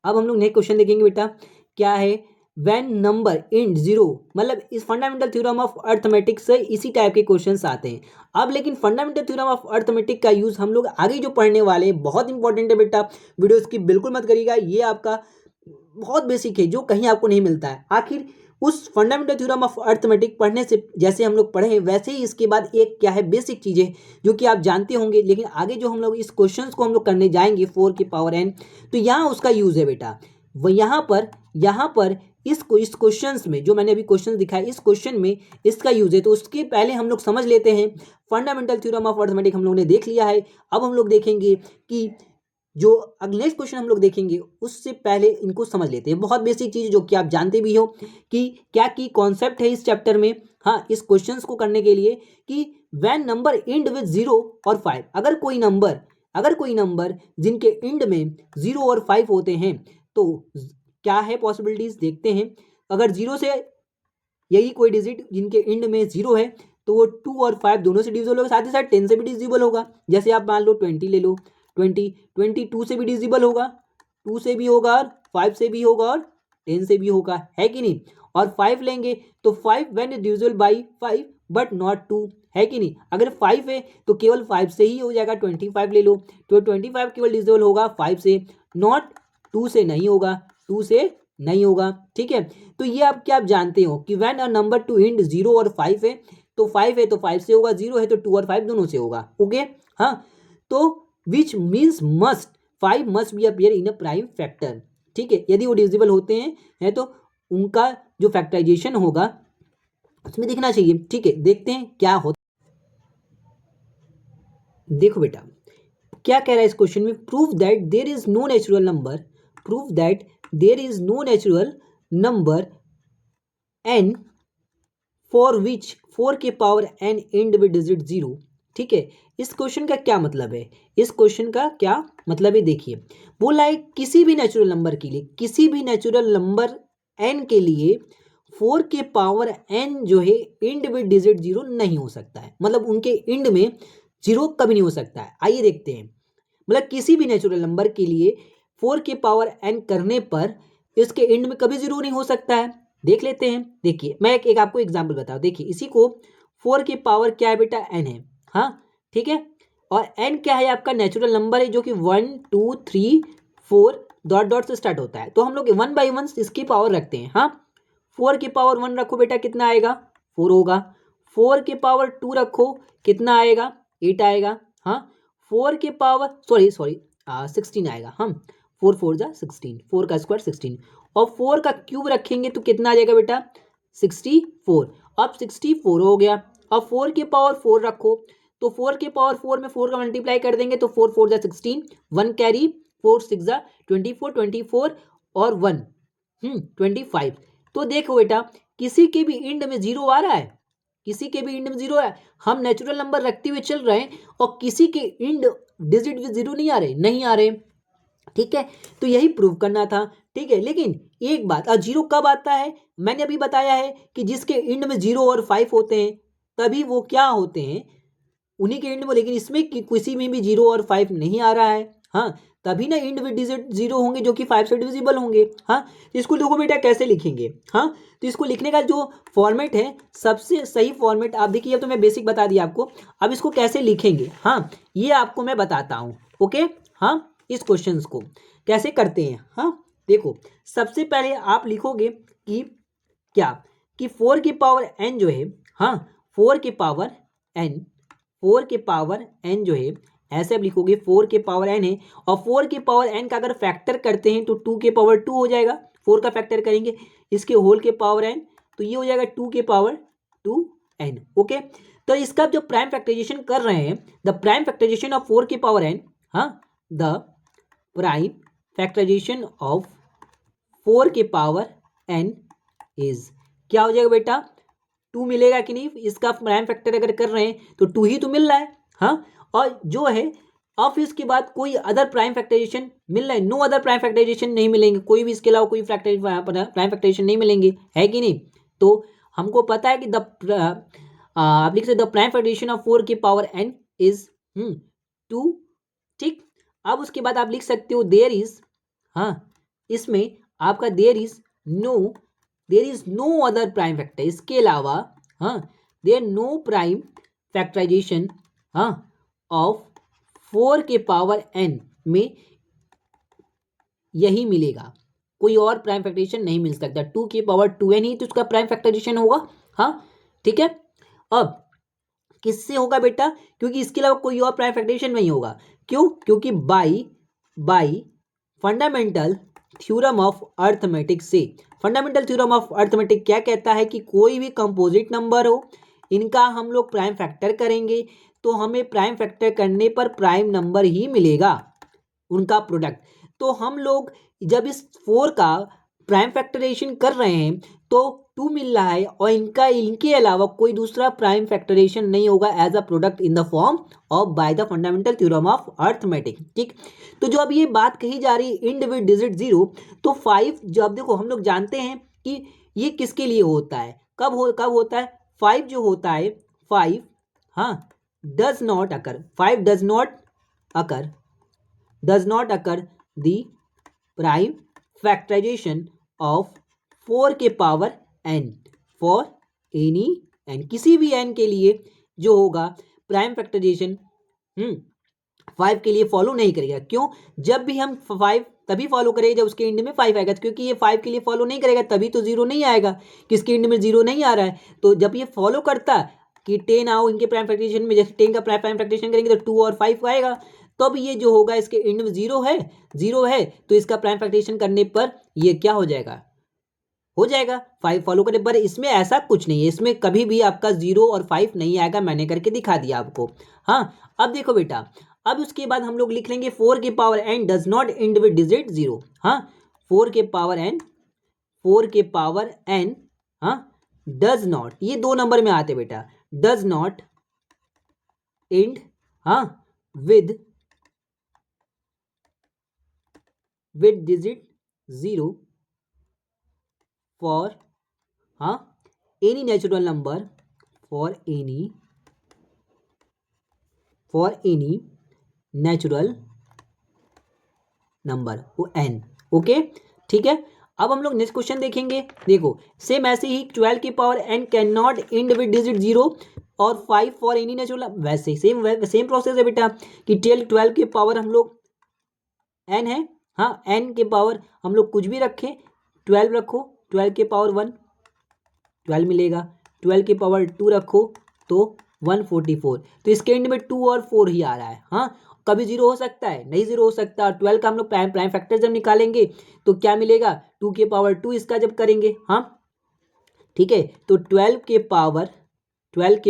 अब हम लोग नेक्स्ट क्वेश्चन देखेंगे बेटा, क्या है व्हेन नंबर इन जीरो, मतलब इस फंडामेंटल थ्योरम ऑफ अर्थमेटिक्स से इसी टाइप के क्वेश्चंस आते हैं। अब लेकिन फंडामेंटल थ्योरम ऑफ अर्थमेटिक का यूज हम लोग आगे जो पढ़ने वाले हैं बहुत इंपॉर्टेंट है बेटा, वीडियो स्किप बिल्कुल मत करिएगा, ये आपका बहुत बेसिक है जो कहीं आपको नहीं मिलता है। आखिर उस फंडामेंटल थ्योरम ऑफ अर्थमेटिक पढ़ने से जैसे हम लोग पढ़े हैं वैसे ही इसके बाद एक क्या है बेसिक चीज़ें जो कि आप जानते होंगे, लेकिन आगे जो हम लोग इस क्वेश्चंस को हम लोग करने जाएंगे 4 की पावर n, तो यहाँ उसका यूज़ है बेटा। वो यहाँ पर इस क्वेश्चंस में जो मैंने अभी क्वेश्चन दिखाया इस क्वेश्चन में इसका यूज है, तो उसके पहले हम लोग समझ लेते हैं फंडामेंटल थ्योरम ऑफ अर्थमेटिक हम लोग ने देख लिया है। अब हम लोग देखेंगे कि जो नेक्स्ट क्वेश्चन हम लोग देखेंगे उससे पहले इनको समझ लेते हैं, बहुत बेसिक चीज़ जो कि आप जानते भी हो कि क्या की कॉन्सेप्ट है इस चैप्टर में, हाँ इस क्वेश्चंस को करने के लिए कि व्हेन नंबर इंड विद 0 और 5, अगर कोई नंबर जिनके इंड में 0 और 5 होते हैं तो क्या है पॉसिबिलिटीज देखते हैं। अगर 0 से यही कोई डिजिट जिनके इंड में 0 है तो वो 2 और 5 दोनों से डिविजिबल होगा, साथ ही साथ 10 से भी डिविजिबल होगा। जैसे आप मान लो 20 ले लो, 20 2 से भी डिविजिबल होगा, 2 से भी होगा और 5 से भी होगा और 10 से भी होगा, है कि नहीं। और 5 लेंगे तो 5 when divisible by 5 but not 2, है कि नहीं। अगर 5 है तो केवल 5 से ही हो जाएगा, 25 ले लो तो 25 केवल डिविजिबल होगा 5 से, नॉट 2 से नहीं होगा, 2 से नहीं होगा, ठीक है। तो ये आप क्या आप जानते हो कि when a number to end 0 और 5 है तो 5 है तो 5 से होगा, 0 है तो 2 और 5 दोनों से होगा, ओके, हाँ। तो which means must 5 must be appear in a prime factor, ठीक है, यदि वो डिविजिबल होते हैं तो उनका जो फैक्टराइजेशन होगा उसमें दिखना चाहिए, ठीक है। देखते हैं क्या होता, देखो बेटा क्या कह रहा है इस क्वेश्चन में, prove that there is no natural number, prove that there is no natural number n for which 4 के power n end with digit 0, ठीक है। इस क्वेश्चन का क्या मतलब है, इस क्वेश्चन का क्या मतलब है, देखिए बोला है किसी भी नेचुरल नंबर के लिए, किसी भी नेचुरल नंबर n के लिए 4 के पावर n जो है इंड विद डिजिट 0 नहीं हो सकता है, मतलब उनके इंड में 0 कभी नहीं हो सकता है। आइए देखते हैं, मतलब किसी भी नेचुरल नंबर के लिए 4 के पावर n करने पर इसके एंड में कभी 0 नहीं हो सकता है। देख लेते हैं, देखिए मैं एक आपको एग्जांपल बताऊं, देखिए इसी को 4 की पावर क्या है बेटा n है, हाँ ठीक है, और n क्या है आपका नेचुरल नंबर है जो कि 1 2 3 4 डॉट डॉट से स्टार्ट होता है, तो हम लोग 1 बाई 1 इसकी पावर रखते हैं, हाँ 4 की पावर 1 रखो बेटा कितना आएगा 4 होगा, 4 की पावर 2 रखो कितना आएगा 8 आएगा, हाँ 4 के पावर सॉरी 16 आएगा, हम 4 4 जा 16, 4 का स्क्वायर 16, और 4 का क्यूब रखेंगे तो कितना आ जाएगा बेटा 64, अब 64 हो गया। अब 4 के पावर 4 रखो तो 4 के पावर 4 में 4 का मल्टीप्लाई कर देंगे तो 4 4 जा 16, 1 कैरी 4 6 जा 24 24 और 1 25। तो देखो बेटा किसी के भी इंड में जीरो आ रहा है, किसी के भी इंड में जीरो है, हम नेचुरल नंबर रखते हुए चल रहे हैं और किसी के इंड डिजिट में जीरो नहीं आ रहे, नहीं आ रहे, ठीक है। तो यही प्रूव करना था, ठीक है। लेकिन एक बात, जीरो कब आता है, मैंने अभी बताया है कि जिसके इंड में जीरो और 5 होते हैं तभी वो क्या होते हैं, उन्हीं के इंड में। लेकिन इसमें किसी में भी जीरो और 5 नहीं आ रहा है, हाँ, तभी ना इंड विद डिजिट जीरो होंगे जो कि 5 से डिविजिबल होंगे, हाँ। तो इसको देखो बेटा कैसे लिखेंगे, हाँ। तो इसको लिखने का जो फॉर्मेट है, सबसे सही फॉर्मेट आप देखिए, तो मैं बेसिक बता दिया आपको। अब इसको कैसे लिखेंगे, हाँ, ये आपको मैं बताता हूँ, ओके। हाँ, इस क्वेश्चन को कैसे करते हैं, हाँ। देखो, सबसे पहले आप लिखोगे कि क्या, कि 4 की पावर n जो है, हाँ, 4 की पावर n, 4 के पावर n जो है, ऐसे आप लिखोगे 4 के पावर n है, और 4 के पावर n का अगर फैक्टर करते हैं तो 2 के पावर 2 हो जाएगा। 4 का फैक्टर करेंगे इसके होल के पावर n, तो ये हो जाएगा 2 के पावर 2n, ओके। तो इसका जो प्राइम फैक्टराइजेशन कर रहे हैं, द प्राइम फैक्टराइजेशन ऑफ 4 के पावर n, हाँ, द प्राइम फैक्टराइजेशन ऑफ 4 के पावर n इज, क्या हो जाएगा बेटा, 2 मिलेगा कि नहीं। इसका प्राइम फैक्टर अगर कर रहे हैं तो 2 ही तो मिल रहा है, हाँ। और जो है, अब इसके बाद कोई अदर प्राइम फैक्टराइजेशन मिल रहा है, नो अदर प्राइम फैक्टराइजेशन नहीं मिलेंगे, कोई भी इसके अलावा कोई प्राइम फैक्टराइजेशन नहीं मिलेंगे, है कि नहीं। तो हमको पता है कि आप लिख सकते द प्राइम फैक्टराइजेशन ऑफ 4 की पावर n इज 2, ठीक। अब उसके बाद आप लिख सकते हो देयर इज, हाँ, इसमें आपका there is no other prime factor, इसके अलावा, हाँ, देयर नो प्राइम फैक्टराइजेशन, हाँ, ऑफ 4 के पावर n में यही मिलेगा, कोई और प्राइम फैक्टराइजेशन नहीं मिल सकता। 2 के पावर 2n ही तो उसका प्राइम फैक्टराइजेशन होगा, हाँ, ठीक है। अब किससे होगा बेटा, क्योंकि इसके अलावा कोई और प्राइम फैक्टराइजेशन नहीं होगा, क्यों, क्योंकि by fundamental theorem of arithmetic से, फंडामेंटल थ्योरम ऑफ अर्थमेटिक क्या कहता है कि कोई भी कंपोजिट नंबर हो, इनका हम लोग प्राइम फैक्टर करेंगे तो हमें प्राइम फैक्टर करने पर प्राइम नंबर ही मिलेगा, उनका प्रोडक्ट। तो हम लोग जब इस 4 का प्राइम फैक्टराइजेशन कर रहे हैं तो 2 मिल रहा है, और इनके अलावा कोई दूसरा प्राइम फैक्टराइजेशन नहीं होगा as a product in the form of by the fundamental theorem of arithmetic, ठीक। तो जो अब ये बात कही जा रही है इंड विद डिजिट जीरो, तो 5 जब देखो हम लोग जानते हैं कि ये किसके लिए होता है, कब होता है, 5 जो होता है, 5, हाँ, does not occur, 5 does not occur the prime factorization of 4 के power n for any n, किसी भी n के लिए जो होगा प्राइम फैक्टराइजेशन 5 के लिए फॉलो नहीं करेगा। क्यों, जब भी हम 5 तभी फॉलो करेगा जब उसके इंड में 5 आएगा, क्योंकि ये 5 के लिए फॉलो नहीं करेगा तभी तो जीरो नहीं आएगा, किसके इंड में जीरो नहीं आ रहा है। तो जब ये फॉलो करता कि 10 आओ इनके प्राइम फैक्टराइजेशन में, जैसे 10 का प्राइम फैक्टराइजेशन करेंगे तो 2 और 5 आएगा, तब ये जो होगा इसके इंड में जीरो है, तो इसका प्राइम फैक्टराइजेशन करने पर ये क्या हो जाएगा, 5 फॉलो करने पर। इसमें ऐसा कुछ नहीं है, इसमें कभी भी आपका 0 और 5 नहीं आएगा, मैंने करके दिखा दिया आपको, हाँ। अब देखो बेटा, अब उसके बाद हम लोग लिख लेंगे 4 के power n does not and with digit zero, हाँ, 4 के पावर n, हाँ, डज नॉट, ये 2 नंबर में आते बेटा, डज नॉट एंड, हाँ, विद डिजिट जीरो फॉर, हाँ, any natural number, for any natural number वो n, ओके, ठीक है। अब हम लोग नेक्स्ट क्वेश्चन देखेंगे। देखो सेम ऐसे ही 12 की power n can not and with digit zero और 5 फॉर एनी नेचुरल, वैसे सेम प्रोसेस है बेटा कि 12 के पावर हम लोग n है, हाँ, n के पावर हम लोग कुछ भी रखें, 12 रखो, 12 के पावर 1 12 मिलेगा, 12 के पावर 2 रखो तो 144, तो इसके एंड में 2 और 4 ही आ रहा है, हाँ। कभी जीरो हो सकता है, नहीं जीरो हो सकता। 12 का हम लोग प्राइम फैक्टर जब निकालेंगे तो क्या मिलेगा, 2 के पावर 2 इसका जब करेंगे, हाँ, ठीक है। तो 12 के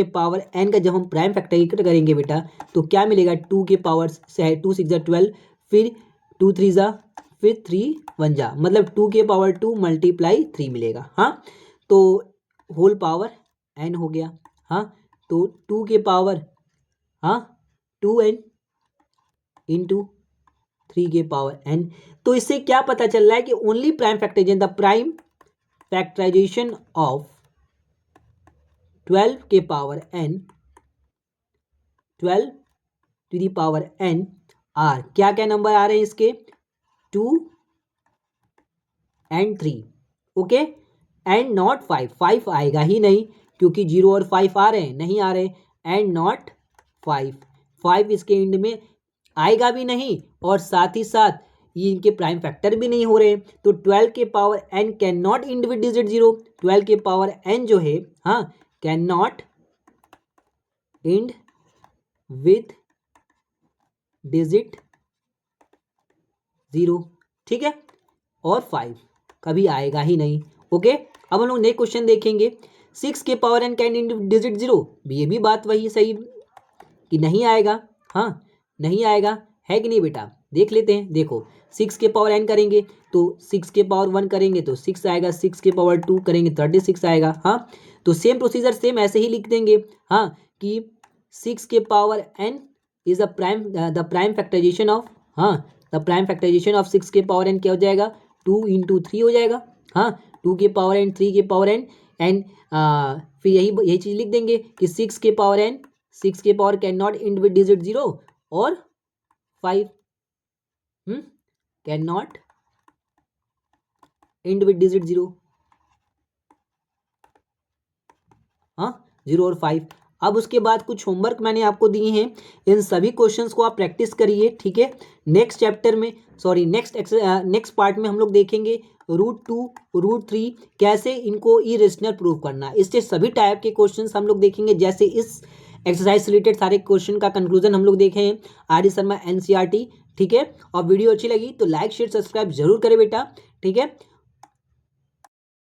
पावर n का जब हम प्राइम फैक्टर करेंगे बेटा तो क्या मिलेगा, 2 के पावर से 2 6 12, फिर 2 3 जा, फिर 3 1 जा, मतलब 2 के पावर 2 मल्टीप्लाई 3 मिलेगा, हाँ। तो होल पावर n हो गया। हाँ, तो 2 के पावर, हाँ, 2n इंटू 3 के पावर n। तो इससे क्या पता चल रहा है कि only prime factorisation, the prime factorisation of 12 के power n, 12 to the power n are, क्या क्या नंबर आ रहे हैं इसके, 2 एंड 3, ओके, एंड नॉट 5, 5 आएगा ही नहीं क्योंकि 0 और 5 आ रहे हैं, नहीं आ रहे, एंड नॉट 5, 5 इसके एंड में आएगा भी नहीं और साथ ही साथ ये इनके प्राइम फैक्टर भी नहीं हो रहे। तो 12 के power n can not and with digit 0, 12 के पावर n जो है, हाँ, can not and with digit 0, ठीक है, और 5 कभी आएगा ही नहीं। ओके, अब हम लोग नेक्स्ट क्वेश्चन देखेंगे, 6 के power n can and digit 0, ये भी बात वही सही कि नहीं आएगा, हाँ, नहीं आएगा, है कि नहीं बेटा, देख लेते हैं। देखो 6 के पावर n करेंगे तो 6 के पावर 1 करेंगे तो 6 आएगा, 6 के पावर 2 करेंगे 36 आएगा। हाँ, तो सेम प्रोसीजर सेम ऐसे ही लिख देंगे, हाँ, कि 6 के power n is the prime factorisation of, हाँ, द प्राइम फैक्टराइजेशन ऑफ 6 के पावर n क्या हो जाएगा, 2 इंटू 3 हो जाएगा। हाँ, 2 के पावर n, 3 के पावर n, एंड फिर यही चीज़ लिख देंगे कि 6 के पावर n, 6 के power can not and with digit 0 और 5 can not and with digit 0, हाँ, 0 और 5। अब उसके बाद कुछ होमवर्क मैंने आपको दिए हैं, इन सभी क्वेश्चंस को आप प्रैक्टिस करिए, ठीक है। नेक्स्ट चैप्टर में, सॉरी नेक्स्ट पार्ट में हम लोग देखेंगे √2, √3 कैसे इनको इरेशनल प्रूव करना, इससे सभी टाइप के क्वेश्चंस हम लोग देखेंगे। जैसे इस एक्सरसाइज से रिलेटेड सारे क्वेश्चन का कंक्लूजन हम लोग देखे हैं आर शर्मा NCERT, ठीक है। और वीडियो अच्छी लगी तो लाइक शेयर सब्सक्राइब जरूर करें बेटा, ठीक है।